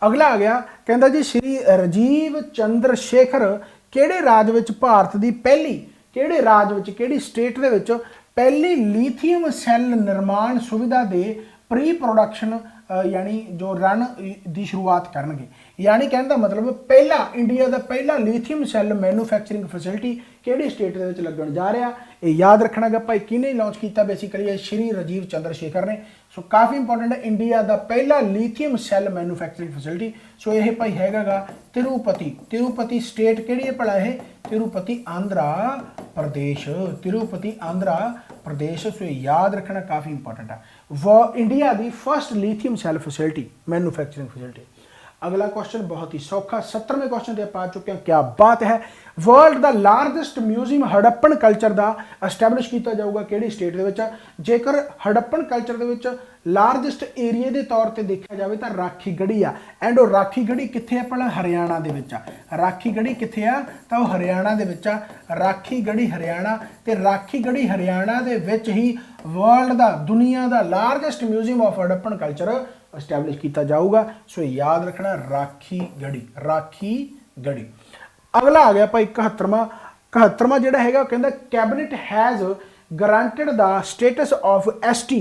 ਅਗਲਾ ਆ ਗਿਆ, ਕਹਿੰਦਾ ਜੀ ਸ਼੍ਰੀ ਰਾਜੀਵ ਚੰਦਰ ਸ਼ੇਖਰ ਕਿਹੜੇ ਰਾਜ ਵਿੱਚ ਭਾਰਤ ਦੀ ਪਹਿਲੀ, ਕਿਹੜੇ ਰਾਜ ਵਿੱਚ, ਕਿਹੜੀ ਸਟੇਟ ਦੇ ਵਿੱਚ ਪਹਿਲੀ ਲੀਥੀਅਮ ਸੈੱਲ ਨਿਰਮਾਣ ਸੁਵਿਧਾ ਦੇ ਪ੍ਰੀ ਪ੍ਰੋਡਕਸ਼ਨ यानी जो रन की शुरुआत करनगे। यानी कहने का मतलब पहला इंडिया का पहला लिथियम सैल मैन्युफैक्चरिंग फैसिलिटी किहड़ी स्टेट दे विच लगन जा रहा, ये याद रखना गा भाई किने लॉन्च किया बेसिकली श्री राजीव चंद्र शेखर ने। सो काफ़ी इंपॉर्टेंट है, इंडिया का पहला लिथियम सैल मैन्युफैक्चरिंग फैसिलिटी। सो यह भाई हैगा तिरुपति, तिरुपति स्टेट किहड़ी है भला है, तिरुपति आंध्रा प्रदेश, तिरुपति आंध्रा प्रदेश। सो याद रखना काफ़ी इंपॉर्टेंट है। वो इंडिया की first lithium cell facility manufacturing facility. अगला क्वेश्चन बहुत ही सौखा 70वें क्वेश्चन पे आ चुके हैं, क्या बात है। वर्ल्ड दा लार्जेस्ट म्यूजियम हड़प्पन कल्चर दा एस्टैबलिश किया जाऊगा किहड़ी स्टेट दे विच। जेकर हड़प्पन कल्चर दे विच लार्जेस्ट एरिया के तौर पर देखा जाए तो राखीगढ़ी आ, एंड वो राखीगढ़ी कित्थे आ भला, हरियाणा दे विच आ। राखीगढ़ी कित्थे आ तां वो हरियाणा दे विच आ। राखीगढ़ी हरियाणा, ते राखीगढ़ी हरियाणा दे विच ही वर्ल्ड दा दुनिया दा largest museum of Harappan culture establish किया जाऊगा। सो याद रखना राखीगढ़ी, राखीगढ़ी। अगला आ गया भाई 71वां जिहड़ा हैगा कहंदा cabinet has granted the status of ST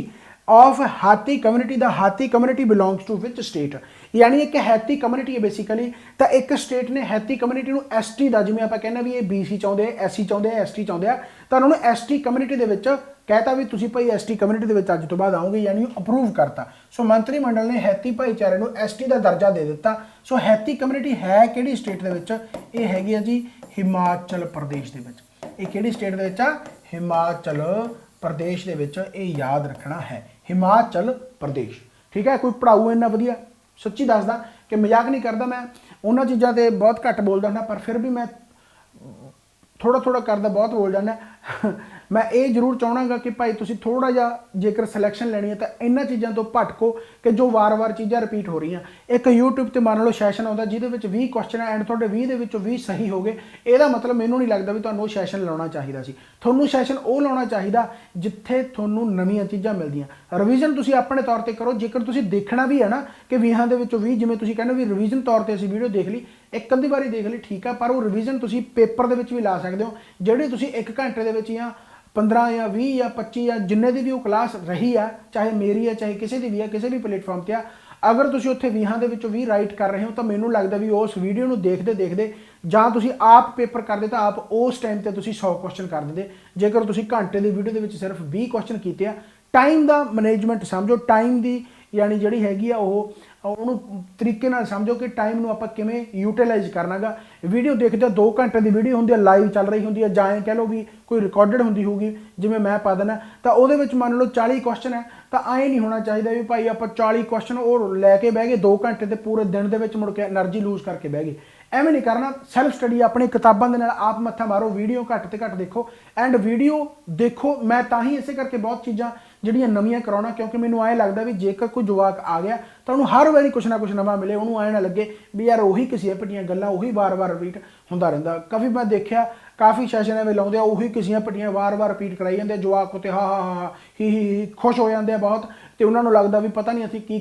of Hatti community. The Hatti community belongs to which state, यानी एक हैथी कम्यूनिटी है बेसिकली, तो एक स्टेट ने हैथी कम्यूनिटी को ST का, जिवें आपां कहना भी ये BC चाहुंदे आ, SC चाहुंदे आ, ST चाहुंदे आ, तो उन्होंने ST कम्यूनिटी दे विच कहता भी तुसीं भाई ST कम्यूनिटी दे विच अज तो बाद आओगे, यानी अप्रूव करता। सो मंत्रिमंडल ने हैथी भाईचारे को ST का दर्जा दे दिता। सो हैथी कम्यूनिटी है किहड़ी स्टेट दे विच, ये हैगी जी हिमाचल प्रदेश दे विच। ये किहड़ी स्टेट दे विच आ, हिमाचल प्रदेश दे विच। ये याद रखना है हिमाचल प्रदेश। ठीक है, कोई पढ़ाऊ इन्ना वधिया, सच्ची दसदा कि मजाक नहीं करता, मैं उन्होंने चीज़ों से बहुत घट बोलता हूँ, पर फिर भी मैं थोड़ा थोड़ा करदा बहुत बोल जाना। मैं ये जरूर चाहना कि भाई तुसीं थोड़ा जिहा जेकर सिलैक्शन लैनी है तो इन्हां चीज़ों तो भटको कि जो वार वार चीज़ां रिपीट हो रही। एक यूट्यूब पर मान लो सैशन आता जिहदे 20 क्वेश्चन है एंड तुहाडे 20 दे विचों 20 सही हो गए, ਇਹਦਾ मतलब मैनूं नहीं लगता भी तुहानूं सैशन लाउणा चाहीदा सी। तुहानूं सैशन ਉਹ ਲਾਉਣਾ ਚਾਹੀਦਾ जिथे तुहानूं नवीं चीज़ां मिलदियां। रिवीजन तुसीं अपने तौर पर करो, जेकर तुसीं देखना भी है ना कि 20 दे विचों 20 जिवें तुसीं कहंदे भी रिवीजन तौर पर असीं वीडियो देख ली, एक अद्धी बारी देख ली ठीक है, पर वो रिवीजन तुसीं पेपर दे विच भी ला सकदे हो, जिहड़ी तुसीं 1 घंटे दे विच या 15 या 20 या 25 या जिन्ने दी भी वो क्लास रही है, चाहे मेरी है चाहे किसी की भी है, किसी भी प्लेटफॉर्म पर आ, अगर तुसीं उत्थे 20 दे विचों 20 राइट कर रहे हो तो मैनूं लगदा भी उस वीडियो नूं देखदे देखदे जां तुसीं आप पेपर करदे तो आप उस टाइम ते तुसीं 100 क्वेश्चन कर दिंदे। जेकर तुसीं घंटे की वीडियो दे विच सिर्फ 20 क्वेश्चन कीते आ, टाइम का मैनेजमेंट समझो, टाइम की यानी जिहड़ी हैगी आ ਉਹਨੂੰ तरीके नाल समझो कि टाइम नूं आपां किवें यूटिलाइज करना गा। वीडियो देखते 2 घंटे की वीडियो होंदी है, लाइव चल रही होंदी है, जां कह लो भी कोई रिकॉर्डिड होंदी होगी जिवें मैं पा देना, तो उहदे विच मान लो 40 क्वेश्चन है, तो ऐ नहीं होना चाहिए भी भाई आपां 40 क्वेश्चन वो लैके बह गए 2 घंटे ते पूरे दिन दे विच मुड़ के एनर्जी लूज करके बह गए। ਐਵੇਂ नहीं करना। सैल्फ स्टडी अपनी किताबों के नाल आप मत्था मारो, वीडियो घट तो घट देखो एंड वीडियो देखो। मैं तां ही इसे करके बहुत चीज़ां ਜਿਹੜੀਆਂ ਨਵੀਆਂ ਕਰਾਉਣਾ, क्योंकि ਮੈਨੂੰ ਐਂ लगता भी जेकर कोई जवाक आ गया तो उन्होंने हर वारी कुछ ना कुछ नवा मिले, उन्होंने ऐ ना लगे भी यार उही घिसिया पिटियां गल्लां उही बार बार रिपीट होंदा रहिंदा। काफ़ी मैं देखा काफ़ी सैशन एवें लाउंदे आ, उही घिसियां पिटियां वार वार रिपीट कराई जांदे, जवाक उत्ते हा हा हा ही खुश हो जाते बहुत, तो उन्होंने लगता भी पता नहीं असीं की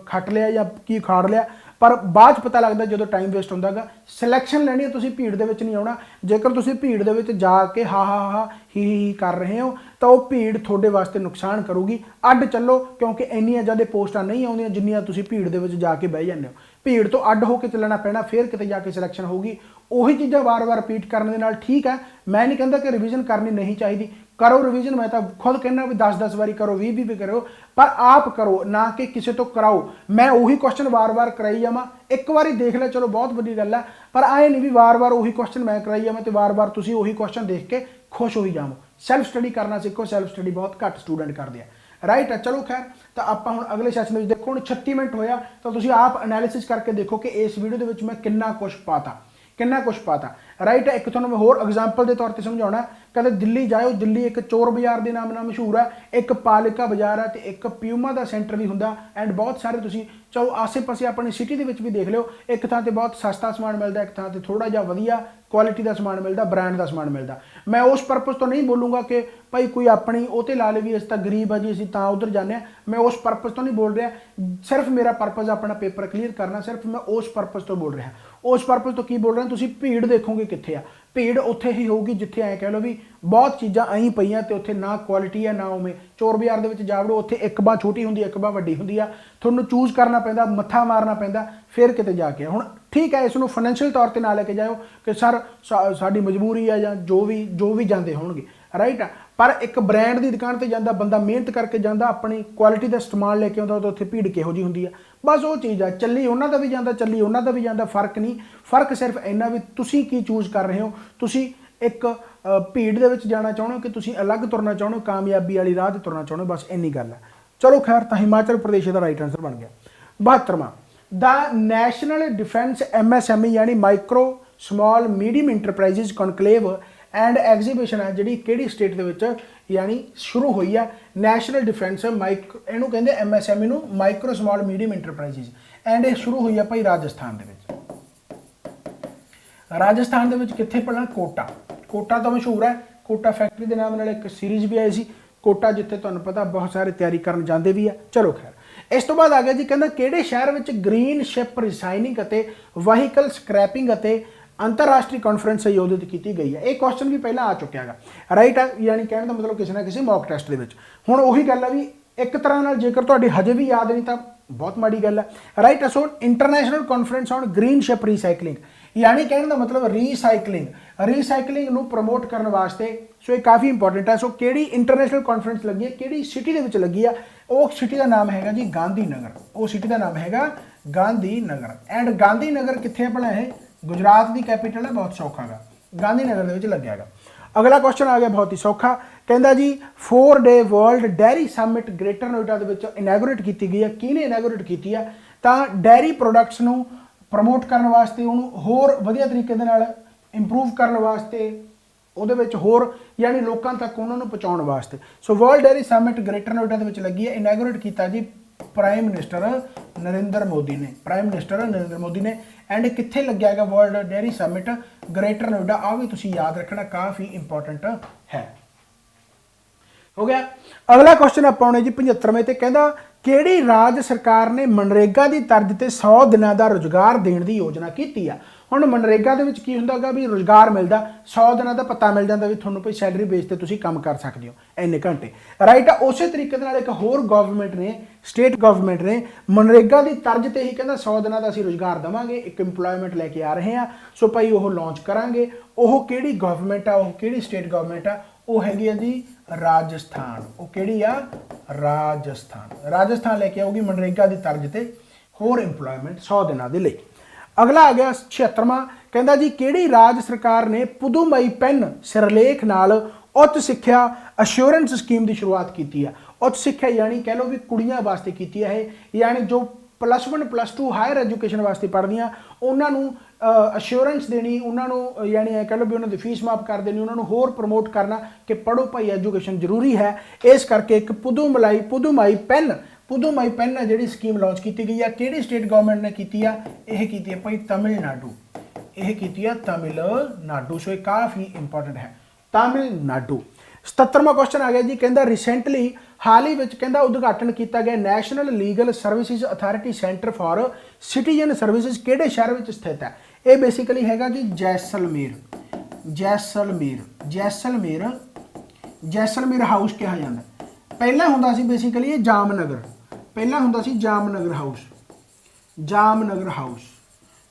खट लिया या की खाड़ लिया, पर बाद पता लगता जो टाइम वेस्ट होंदा गा। सिलैक्शन लैनी है, तुसीं भीड़ दे विच नहीं आउणा। जेकर तुसीं भीड़ दे विच जाके हा हा हा ही कर रहे हो तो वो भीड़ थोड़े वास्ते नुकसान करूगी। अड्ड चलो, क्योंकि इन्नियां ज़्यादा पोस्टां नहीं आउंदियां जिन्नियां तुसीं भीड़ दे विच जाके बह जांदे हो। भीड़ तो अड्ड होकर चलना पैना, फिर किते जाके सिलैक्शन होगी। उही चीज़ां वार वार रिपीट करने दे नाल ठीक है, मैं नहीं कहता कि रिवीजन करनी नहीं चाहिए, करो रिवीजन। मैं तो खुद कहना भी 10-10 बारी करो, 20 भी करो, पर आप करो ना कि किसी तो कराओ। मैं उही क्वेश्चन वार वार कराई जावां, एक बारी देख लिया चलो बहुत बड़ी गल है, पर आए नहीं भी वार वार उही क्वेश्चन मैं कराई जावां तो वार वार तुसीं उही क्वेश्चन देख के खुश हो ही जाओ। सैल्फ स्टडी करना सीखो, सैल्फ स्टडी बहुत घट स्टूडेंट करते हैं, राइट है। चलो खैर, तो आप हुण अगले सैशन में देखो, हुण 36 मिनट होया, तो तुसीं आप एनालिसिस करके देखो कि इस वीडियो दे विच मैं कितना कुछ पाता, कितना कुछ पाता, राइट है। एक तुहानूं मैं होर एग्जाम्पल के तौर पर समझाउणा, कदे दिल्ली जाओ, दिल्ली एक चोर बाजार के नाम नाल मशहूर है, एक पालिका बाजार है, तो एक प्यूमा का सेंटर भी हुंदा, एंड बहुत सारे तुसीं चलो आसे पासे अपनी सिटी के भी देख लो, एक थां ते बहुत सस्ता समान मिलता, एक थां ते थोड़ा जिहा वधिया क्वालिटी का समान मिलता, ब्रांड का समान मिलता। मैं उस परपज़ तो नहीं बोलूँगा कि भाई कोई अपनी वो तो ला ले भी असीं तां गरीब है जी असीं तां उधर जाने, मैं उस परपज़ तो नहीं बोल रहा, सिर्फ मेरा परपज़ अपना पेपर क्लीयर करना, सिर्फ मैं उस परपज़ तो बोल रहा। उस परपज़ तो की बोल रहा, तुसीं भीड़ देखोगे कित्थे आ, भीड़ उत्थे ही होगी जिथे ऐ कह लो भी बहुत चीज़ां आई पईयां ते उत्थे ना क्वालिटी है ना उवें। चोर बाजार दे विच जावड़ो, उत्थे एक बांह छोटी हुंदी एक बांह वड्डी हुंदी आ, तुहानूं चूज करना पैंदा, मत्था मारना पैंदा, फिर किते जाके। हुण ठीक है, इसनूं फाइनैंशियल तौर पर ना लैके जाओ कि सर साडी मजबूरी है या जो भी जांदे होणगे, राइट है। पर एक ब्रांड की दुकान पर जाता बंदा, मेहनत करके जाता, अपनी क्वालिटी का समान लेके आउंदा, तो उत्थे भीड़ किहो जी हुंदी है, बस वो चीज़ है। चली उन्हां दा भी जाता, चली उन्हां दा भी जाता, फर्क नहीं। फर्क सिर्फ इन्ना भी तुसीं की चूज कर रहे हो, तुसीं एक भीड़ दे विच जाना चाਹੁੰਦੇ हो कि तुसीं अलग तुरना चाਹੁੰਦੇ हो, कामयाबी वाली राह ते तुरना चाਹੁੰਦੇ हो, बस इन्नी गल है। चलो खैर, तो हिमाचल प्रदेश का राइट आंसर बन गया। 72वां, द नैशनल डिफेंस MSME यानी micro small medium enterprises conclave and exhibition है जी कि स्टेट के यानी शुरू हुई है। नैशनल डिफेंस इनू कहते MSME नू micro small medium enterprises, and ये शुरू हुई है भाई राजस्थान के। राजस्थान के कित्थे पढ़ना, कोटा। कोटा तो मशहूर है, कोटा फैक्ट्री के नाम नाल एक सीरीज़ भी आई सी कोटा, जिथे तुहानूं पता बहुत सारे तैयारी करन जाते भी है। चलो खैर, इस तो बाद आ गया जी, कहना किहड़े शहर में ग्रीन शिप रिसाइनिंग वहीकल स्क्रैपिंग अंतरराष्ट्रीय कॉन्फ्रेंस आयोजित की गई है। एक क्वेश्चन भी पहला आ चुका है, राइट है, यानी कहने का मतलब किसी ना किसी मॉक टेस्ट के हुण उही गल है भी एक तरह नाल जेकर तुहाडी हजे भी याद नहीं तो बहुत माड़ी गल है, राइट है। So international conference on green ship recycling, यानी कहने का मतलब रीसाइकलिंग नू प्रमोट करने वास्ते। सो ये काफ़ी इंपॉर्टेंट है। सो केड़ी इंटरनेशनल कॉन्फ्रेंस लगी है, केड़ी सिटी दे विच लगी है, वो सिटी का नाम हैगा जी गांधीनगर। वो सिटी का नाम हैगा गांधीनगर, एंड गांधीनगर कित्थे अपना है, गुजरात की कैपिटल है, बहुत सौखा गा, गांधीनगर दे विच लग्या गा। अगला क्वेश्चन आ गया बहुत ही सौखा, कहता जी 4 day world dairy summit greater Noida के इनैगोरेट की गई है। किहने इनैगोरेट की है, तो डेयरी प्रोडक्ट्स नू प्रमोट करने वास्ते, उन्होंने होर वधिया तरीके दे नाल इंप्रूव करने वास्ते, ਉਹਦੇ ਵਿੱਚ ਹੋਰ ਯਾਨੀ ਲੋਕਾਂ ਤੱਕ ਉਹਨਾਂ ਨੂੰ ਪਹੁੰਚਾਉਣ ਵਾਸਤੇ। So world dairy summit greater Noida ਦੇ ਵਿੱਚ ਲੱਗੀ ਹੈ। ਇਨੈਗੋਰੇਟ ਕੀਤਾ ਜੀ ਪ੍ਰਾਈਮ ਮਿਨਿਸਟਰ ਨਰਿੰਦਰ ਮੋਦੀ ਨੇ, ਪ੍ਰਾਈਮ ਮਿਨਿਸਟਰ ਨਰਿੰਦਰ ਮੋਦੀ ਨੇ। ਐਂਡ ਕਿੱਥੇ ਲੱਗਿਆ ਹੈਗਾ World dairy summit? Greater Noida. ਆ ਵੀ ਤੁਸੀਂ याद रखना, काफ़ी इंपॉर्टेंट है। हो गया। अगला क्वेश्चन आप आने जी 75वें ते कहता ਕਿਹੜੀ ਰਾਜ ਸਰਕਾਰ ਨੇ ਮਨਰੇਗਾ ਦੀ ਤਰਜ਼ ਤੇ 100 ਦਿਨਾਂ ਦਾ ਰੁਜ਼ਗਾਰ ਦੇਣ ਦੀ ਯੋਜਨਾ ਕੀਤੀ ਆ। ਹੁਣ ਮਨਰੇਗਾ ਦੇ ਵਿੱਚ ਕੀ ਹੁੰਦਾ ਹੈਗਾ ਵੀ ਰੁਜ਼ਗਾਰ ਮਿਲਦਾ, 100 ਦਿਨਾਂ ਦਾ ਪਤਾ ਮਿਲ ਜਾਂਦਾ ਵੀ ਤੁਹਾਨੂੰ ਕੋਈ ਸੈਲਰੀ ਬੇਸ ਤੇ ਤੁਸੀਂ ਕੰਮ ਕਰ ਸਕਦੇ ਹੋ ਇੰਨੇ ਘੰਟੇ, ਰਾਈਟ। ਉਸੇ ਤਰੀਕੇ ਦੇ ਨਾਲ ਇੱਕ ਹੋਰ ਗਵਰਨਮੈਂਟ ਨੇ, ਸਟੇਟ ਗਵਰਨਮੈਂਟ ਨੇ ਮਨਰੇਗਾ ਦੀ ਤਰਜ਼ ਤੇ ਹੀ ਕਹਿੰਦਾ 100 ਦਿਨਾਂ ਦਾ ਅਸੀਂ ਰੁਜ਼ਗਾਰ ਦੇਵਾਂਗੇ, ਇੱਕ ਇੰਪਲੋਇਮੈਂਟ ਲੈ ਕੇ ਆ ਰਹੇ ਹਾਂ। ਸੋ ਭਾਈ ਉਹ ਲਾਂਚ ਕਰਾਂਗੇ। ਉਹ ਕਿਹੜੀ ਗਵਰਨਮੈਂਟ ਆ, ਉਹ ਕਿਹੜੀ ਸਟੇਟ ਗਵਰਨਮੈਂਟ ਆ? ਉਹ ਹੈਗੀ ਆ ਜੀ ਰਾਜਸਥਾਨ। ਉਹ ਕਿਹੜੀ ਆ? ਰਾਜਸਥਾਨ। ਰਾਜਸਥਾਨ ਲੈ ਕੇ ਆਊਗੀ ਮਨਰੇਗਾ ਦੀ ਤਰਜ਼ ਤੇ ਹੋਰ ਇੰਪਲੋਇਮੈਂਟ 100 ਦਿਨਾਂ ਦੇ ਲਈ। ਅਗਲਾ ਆ ਗਿਆ 76ਵਾਂ, ਕਹਿੰਦਾ ਜੀ ਕਿਹੜੀ ਰਾਜ ਸਰਕਾਰ ਨੇ ਪੁਦੂਮਈ ਪੈਨ ਸਿਰਲੇਖ ਨਾਲ ਉੱਚ ਸਿੱਖਿਆ ਅਸ਼ੋਰੈਂਸ ਸਕੀਮ ਦੀ ਸ਼ੁਰੂਆਤ ਕੀਤੀ ਆ। ਉੱਚ ਸਿੱਖਿਆ ਯਾਨੀ ਕਹਿ ਲਓ ਵੀ ਕੁੜੀਆਂ ਵਾਸਤੇ ਕੀਤੀ ਹੈ ਇਹ, ਯਾਨੀ ਜੋ +1 +2 ਹਾਇਰ ਐਜੂਕੇਸ਼ਨ ਵਾਸਤੇ ਪੜ੍ਹਦੀਆਂ ਉਹਨਾਂ ਨੂੰ ਅਸ਼ੋਰੈਂਸ ਦੇਣੀ, ਉਹਨਾਂ ਨੂੰ ਯਾਨੀ ਇਹ ਕਹਿ ਲਓ ਵੀ ਉਹਨਾਂ ਦੀ ਫੀਸ ਮਾਫ ਕਰ ਦੇਣੀ, ਉਹਨਾਂ ਨੂੰ ਹੋਰ ਪ੍ਰਮੋਟ ਕਰਨਾ ਕਿ ਪੜ੍ਹੋ ਭਾਈ, ਐਜੂਕੇਸ਼ਨ ਜ਼ਰੂਰੀ ਹੈ। ਇਸ ਕਰਕੇ ਇੱਕ ਪੁਦੂਮਈ ਪੈਨ ਹੈ ਜਿਹੜੀ ਸਕੀਮ ਲਾਂਚ ਕੀਤੀ ਗਈ ਆ। ਕਿਹੜੀ ਸਟੇਟ ਗਵਰਨਮੈਂਟ ਨੇ ਕੀਤੀ ਆ? ਇਹ ਕੀਤੀ ਹੈ ਭਾਈ ਤਮਿਲਨਾਡੂ। ਇਹ ਕੀਤੀ ਆ ਤਮਿਲਨਾਡੂ। ਸੋ ਇਹ ਕਾਫੀ ਇੰਪੋਰਟੈਂਟ ਹੈ, ਤਮਿਲਨਾਡੂ। 77ਵਾਂ ਕੁਐਸਚਨ ਆ ਗਿਆ ਜੀ, ਕਹਿੰਦਾ ਰੀਸੈਂਟਲੀ ਹਾਲ ਹੀ ਵਿੱਚ ਕਹਿੰਦਾ ਉਦਘਾਟਨ ਕੀਤਾ ਗਿਆ national legal services authority centre for citizen services ਕਿਹੜੇ ਸ਼ਹਿਰ ਵਿੱਚ ਸਥਿਤ ਹੈ? ਇਹ ਬੇਸਿਕਲੀ ਹੈਗਾ ਜੀ ਜੈਸਲਮੇਰ ਹਾਊਸ ਕਿਹਾ ਜਾਂਦਾ। ਪਹਿਲਾਂ ਹੁੰਦਾ ਸੀ ਬੇਸਿਕਲੀ ਇਹ ਜਾਮਨਗਰ, ਪਹਿਲਾਂ ਹੁੰਦਾ ਸੀ ਜਾਮਨਗਰ ਹਾਊਸ,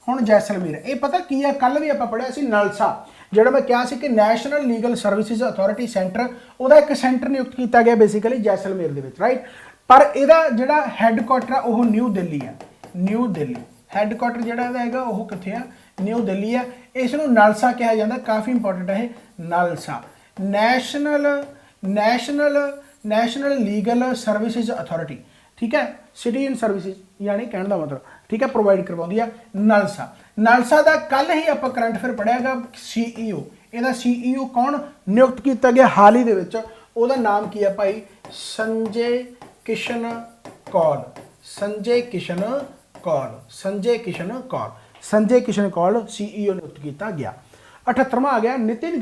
ਹੁਣ ਜੈਸਲਮੇਰ। ਇਹ ਪਤਾ ਕੀ ਆ, ਕੱਲ ਵੀ ਆਪਾਂ ਪੜ੍ਹਿਆ ਸੀ ਨਲਸਾ, ਜਿਹੜਾ ਮੈਂ ਕਿਹਾ ਸੀ ਕਿ national legal services authority centre, ਉਹਦਾ ਇੱਕ ਸੈਂਟਰ ਨਿਯੁਕਤ ਕੀਤਾ ਗਿਆ ਬੇਸਿਕਲੀ ਜੈਸਲਮੇਰ ਦੇ ਵਿੱਚ, ਰਾਈਟ। ਪਰ ਇਹਦਾ ਜਿਹੜਾ ਹੈੱਡਕੁਆਟਰ ਆ ਉਹ ਨਿਊ ਦਿੱਲੀ ਆ। ਨਿਊ ਦਿੱਲੀ ਹੈੱਡਕੁਆਟਰ ਜਿਹੜਾ ਇਹਦਾ ਹੈਗਾ ਉਹ ਕਿੱਥੇ ਆ? ਨਿਊ ਦਿੱਲੀ ਆ। ਇਸ ਨੂੰ ਨਲਸਾ ਕਿਹਾ ਜਾਂਦਾ, ਕਾਫੀ ਇੰਪੋਰਟੈਂਟ ਹੈ ਇਹ ਨਲਸਾ, ਨੈਸ਼ਨਲ ਲੀਗਲ ਸਰਵਿਸਿਜ਼ ਅਥਾਰਟੀ, ਠੀਕ ਹੈ। ਸਿਟੀਜ਼ਨ ਸਰਵਿਸਿਜ਼ ਯਾਨੀ ਕਹਿਣ ਦਾ ਮਤਲਬ, ਠੀਕ ਹੈ, ਪ੍ਰੋਵਾਈਡ ਕਰਵਾਉਂਦੀ ਆ ਨਲਸਾ ਦਾ ਕੱਲ ਹੀ ਆਪਾਂ ਕਰੰਟ ਅਫੇਅਰ ਪੜ੍ਹਿਆਗਾ CEO। ਇਹਦਾ CEO ਕੌਣ ਨਿਯੁਕਤ ਕੀਤਾ ਗਿਆ ਹਾਲ ਹੀ ਦੇ ਵਿੱਚ? ਉਹਦਾ ਨਾਮ ਕੀ ਹੈ ਭਾਈ? ਸੰਜੇ ਕਿਸ਼ਨ ਕੌਲ CEO ਨਿਯੁਕਤ ਕੀਤਾ ਗਿਆ। 78ਵਾਂ ਆ ਗਿਆ ਨਿਤਿਨ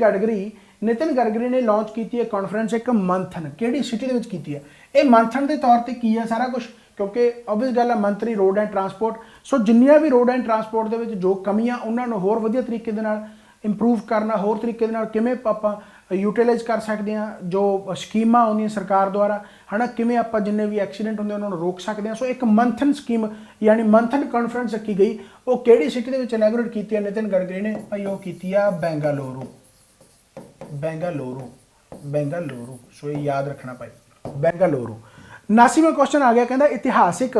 ਗਡਕਰੀ ਨੇ ਲਾਂਚ ਕੀਤੀ ਹੈ ਕਾਨਫਰੰਸ ਇੱਕ ਮੰਥਨ। ਕਿਹੜੀ ਸਿਟੀ ਦੇ ਵਿੱਚ ਕੀਤੀ ਹੈ? ਇਹ ਮੰਥਨ ਦੇ ਤੌਰ ਤੇ ਕੀ ਹੈ ਸਾਰਾ ਕੁਝ, ਕਿਉਂਕਿ ਓਬਵੀਅਸ ਗੱਲ ਹੈ ਮੰਤਰੀ ਰੋਡ ਐਂਡ ਟਰਾਂਸਪੋਰਟ। ਸੋ ਜਿੰਨੀਆਂ ਵੀ ਰੋਡ ਐਂਡ ਟਰਾਂਸਪੋਰਟ ਦੇ ਵਿੱਚ ਜੋ ਕਮੀਆਂ ਉਹਨਾਂ ਨੂੰ ਹੋਰ ਵਧੀਆ ਤਰੀਕੇ ਦੇ ਨਾਲ ਇੰਪਰੂਵ ਕਰਨਾ, ਹੋਰ ਤਰੀਕੇ ਦੇ ਨਾਲ ਕਿਵੇਂ ਆਪਾਂ ਯੂਟੀਲਾਈਜ਼ ਕਰ ਸਕਦੇ ਹਾਂ, ਜੋ ਸਕੀਮਾਂ ਆਉਂਦੀਆਂ ਸਰਕਾਰ ਦੁਆਰਾ ਹੈ ਨਾ, ਕਿਵੇਂ ਆਪਾਂ ਜਿੰਨੇ ਵੀ ਐਕਸੀਡੈਂਟ ਹੁੰਦੇ ਉਹਨਾਂ ਨੂੰ ਰੋਕ ਸਕਦੇ ਹਾਂ। ਸੋ ਇੱਕ ਮੰਥਨ ਸਕੀਮ ਯਾਨੀ ਮੰਥਨ ਕਾਨਫਰੰਸ ਰੱਖੀ ਗਈ। ਉਹ ਕਿਹੜੀ ਸਿਟੀ ਦੇ ਵਿੱਚ ਇਨੈਗੋਰੇਟ ਕੀਤੀ ਹੈ ਨਿਤਿਨ ਗਡਕਰੀ ਨੇ? ਭਾਈ ਉਹ ਕੀਤੀ ਆ ਬੈਂਗਲੁਰੂ। ਸੋ ਇਹ ਯਾਦ ਰੱਖਣਾ ਭਾਈ, ਬੈਂਗਲੁਰੂ। 79ਵਾਂ ਕੁਐਸਚਨ ਆ ਗਿਆ, ਕਹਿੰਦਾ ਇਤਿਹਾਸਿਕ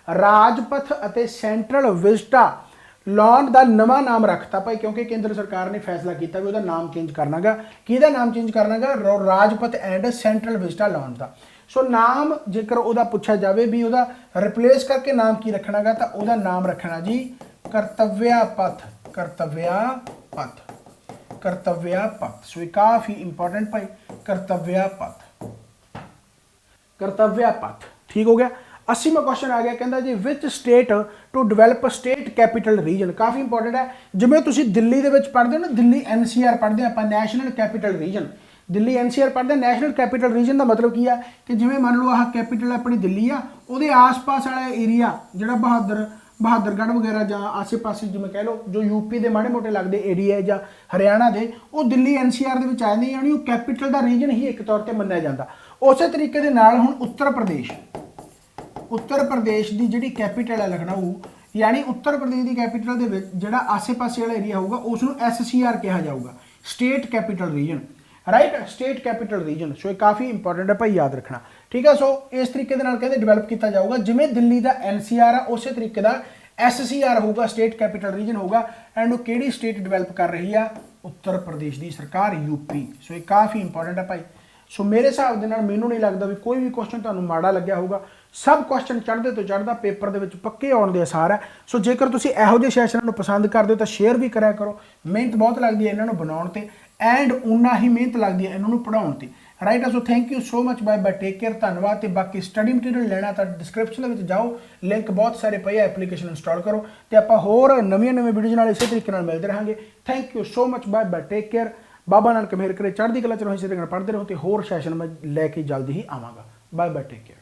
ਰਾਜਪਥ ਅਤੇ ਸੈਂਟਰਲ ਵਿਜ਼ਟਾ ਲਾਉਣ ਦਾ ਨਵਾਂ ਨਾਮ ਰੱਖਤਾ ਭਾਈ, ਕਿਉਂਕਿ ਕੇਂਦਰ ਸਰਕਾਰ ਨੇ ਫੈਸਲਾ ਕੀਤਾ ਵੀ ਉਹਦਾ ਨਾਮ ਚੇਂਜ ਕਰਨਾਗਾ। ਕਿਹਦਾ ਨਾਮ ਚੇਂਜ ਕਰਨਾਗਾ? ਰਾਜਪਥ ਐਂਡ ਸੈਂਟਰਲ ਵਿਜ਼ਟਾ ਲਾਉਣ ਦਾ। ਸੋ ਨਾਮ ਜੇਕਰ ਉਹਦਾ ਪੁੱਛਿਆ ਜਾਵੇ ਵੀ ਉਹਦਾ ਰਿਪਲੇਸ ਕਰਕੇ ਨਾਮ ਕੀ ਰੱਖਣਾਗਾ, ਤਾਂ ਉਹਦਾ ਨਾਮ ਰੱਖਣਾ ਜੀ ਕਰਤੱਵਿਆ ਪਥ। ਸੋ ਇਹ ਕਾਫੀ ਇੰਪੋਰਟੈਂਟ ਭਾਈ, ਕਰਤੱਵਿਆ ਪਥ, ਠੀਕ ਹੋ ਗਿਆ। 80ਵਾਂ ਕੁਐਸਚਨ ਆ ਗਿਆ, ਕਹਿੰਦਾ ਜੀ which state to develop state capital region. ਕਾਫੀ ਇੰਪੋਰਟੈਂਟ ਹੈ। ਜਿਵੇਂ ਤੁਸੀਂ ਦਿੱਲੀ ਦੇ ਵਿੱਚ ਪੜ੍ਹਦੇ ਹੋ ਨਾ, ਦਿੱਲੀ NCR ਪੜ੍ਹਦੇ ਆਪਾਂ, national capital region. Delhi NCR ਪੜ੍ਹਦੇ, ਨੈਸ਼ਨਲ ਕੈਪੀਟਲ ਰੀਜਨ ਦਾ ਮਤਲਬ ਕੀ ਆ ਕਿ ਜਿਵੇਂ ਮੰਨ ਲਓ ਆਹ ਕੈਪੀਟਲ ਆਪਣੀ ਦਿੱਲੀ ਆ, ਉਹਦੇ ਆਸ-ਪਾਸ ਵਾਲਾ ਏਰੀਆ ਜਿਹੜਾ ਬਹਾਦਰਗੜ੍ਹ ਵਗੈਰਾ ਜਾਂ ਆਸੇ-ਪਾਸੇ ਜਿਵੇਂ ਕਹਿ ਲਓ ਜੋ UP ਦੇ ਮਾੜੇ ਮੋਟੇ ਲੱਗਦੇ ਏਰੀਆ ਜਾਂ ਹਰਿਆਣਾ ਦੇ, ਉਹ ਦਿੱਲੀ NCR ਦੇ ਵਿੱਚ ਆ ਜਾਂਦੇ, ਯਾਨੀ ਉਹ ਕੈਪੀਟਲ ਦਾ ਰੀਜਨ ਹੀ ਇੱਕ ਤੌਰ ਤੇ ਮੰਨਿਆ ਜਾਂਦਾ। ਉਸੇ ਤਰੀਕੇ ਦੇ ਨਾਲ ਹੁਣ ਉੱਤਰ ਪ੍ਰਦੇਸ਼ ਦੀ ਜਿਹੜੀ ਕੈਪੀਟਲ ਹੈ ਲਖਨਊ, ਯਾਨੀ ਉੱਤਰ ਪ੍ਰਦੇਸ਼ ਦੀ ਕੈਪੀਟਲ ਦੇ ਵਿੱਚ ਜਿਹੜਾ ਆਸੇ-ਪਾਸੇ ਵਾਲਾ ਏਰੀਆ ਹੋਊਗਾ ਉਸ ਨੂੰ SCR ਕਿਹਾ ਜਾਊਗਾ, state capital region, right, state capital region. So ਇਹ ਕਾਫੀ ਇੰਪੋਰਟੈਂਟ ਹੈ ਭਾਈ, ਯਾਦ ਰੱਖਣਾ, ਠੀਕ ਹੈ। ਸੋ ਇਸ ਤਰੀਕੇ ਦੇ ਨਾਲ ਕਹਿੰਦੇ ਡਿਵੈਲਪ ਕੀਤਾ ਜਾਊਗਾ, ਜਿਵੇਂ ਦਿੱਲੀ ਦਾ NCR ਆ ਉਸੇ ਤਰੀਕੇ ਦਾ SCR ਹੋਊਗਾ, ਸਟੇਟ ਕੈਪੀਟਲ ਰੀਜਨ ਹੋਊਗਾ। ਐਂਡ ਉਹ ਕਿਹੜੀ ਸਟੇਟ ਡਿਵੈਲਪ ਕਰ ਰਹੀ ਆ? ਉੱਤਰ ਪ੍ਰਦੇਸ਼ ਦੀ ਸਰਕਾਰ, UP। ਸੋ ਇਹ ਕਾਫੀ ਇੰਪੋਰਟੈਂਟ ਹੈ ਭਾਈ। ਸੋ ਮੇਰੇ ਹਿਸਾਬ ਦੇ ਨਾਲ ਮੈਨੂੰ ਨਹੀਂ ਲੱਗਦਾ ਵੀ ਕੋਈ ਵੀ ਕੁਐਸਚਨ ਤੁਹਾਨੂੰ ਮਾੜਾ ਲੱਗਿਆ ਹੋਊਗਾ। ਸਭ ਕੁਐਸਚਨ ਚੜ੍ਹਦੇ ਤੋਂ ਚੜ੍ਹਦਾ ਪੇਪਰ ਦੇ ਵਿੱਚ ਪੱਕੇ ਆਉਣ ਦੇ ਅਸਾਰ ਹੈ। ਸੋ ਜੇਕਰ ਤੁਸੀਂ ਇਹੋ ਜਿਹੇ ਸੈਸ਼ਨਾਂ ਨੂੰ ਪਸੰਦ ਕਰਦੇ ਹੋ ਤਾਂ ਸ਼ੇਅਰ ਵੀ ਕਰਿਆ ਕਰੋ। ਮਿਹਨਤ ਬਹੁਤ ਲੱਗਦੀ ਹੈ ਇਹਨਾਂ ਨੂੰ ਬਣਾਉਣ ਤੇ ਐਂਡ ਉਨਾ ਹੀ ਮਿਹਨਤ ਲੱਗਦੀ ਹੈ ਇਹਨਾਂ ਨੂੰ ਪੜ੍ਹਾਉਣ ਤੇ, right. So thank you so much, bye bye, take care, ਧੰਨਵਾਦ। ਤੇ ਬਾਕੀ ਸਟੱਡੀ ਮਟੀਰੀਅਲ ਲੈਣਾ ਤਾਂ ਡਿਸਕ੍ਰਿਪਸ਼ਨ ਦੇ ਵਿੱਚ ਜਾਓ, ਲਿੰਕ ਬਹੁਤ ਸਾਰੇ ਪਏ ਆ, ਐਪਲੀਕੇਸ਼ਨ ਇੰਸਟਾਲ ਕਰੋ ਤੇ ਆਪਾਂ ਹੋਰ ਨਵੀਆਂ ਵੀਡੀਓਜ਼ ਨਾਲ ਇਸੇ ਤਰੀਕੇ ਨਾਲ ਮਿਲਦੇ ਰਹਾਂਗੇ। Thank you so much, bye bye, take care. Baba Nanak ਮਿਹਰ ਕਰੇ, ਚੜ੍ਹਦੀ ਕਲਾ ਚ ਰਹੋ, ਇਸੇ ਤਰ੍ਹਾਂ ਪੜ੍ਹਦੇ ਰਹੋ ਤੇ ਹੋਰ ਸੈਸ਼ਨ ਮੈਂ ਲੈ ਕੇ ਜਲਦੀ ਹੀ ਆਵਾਂਗਾ। Bye bye, take care.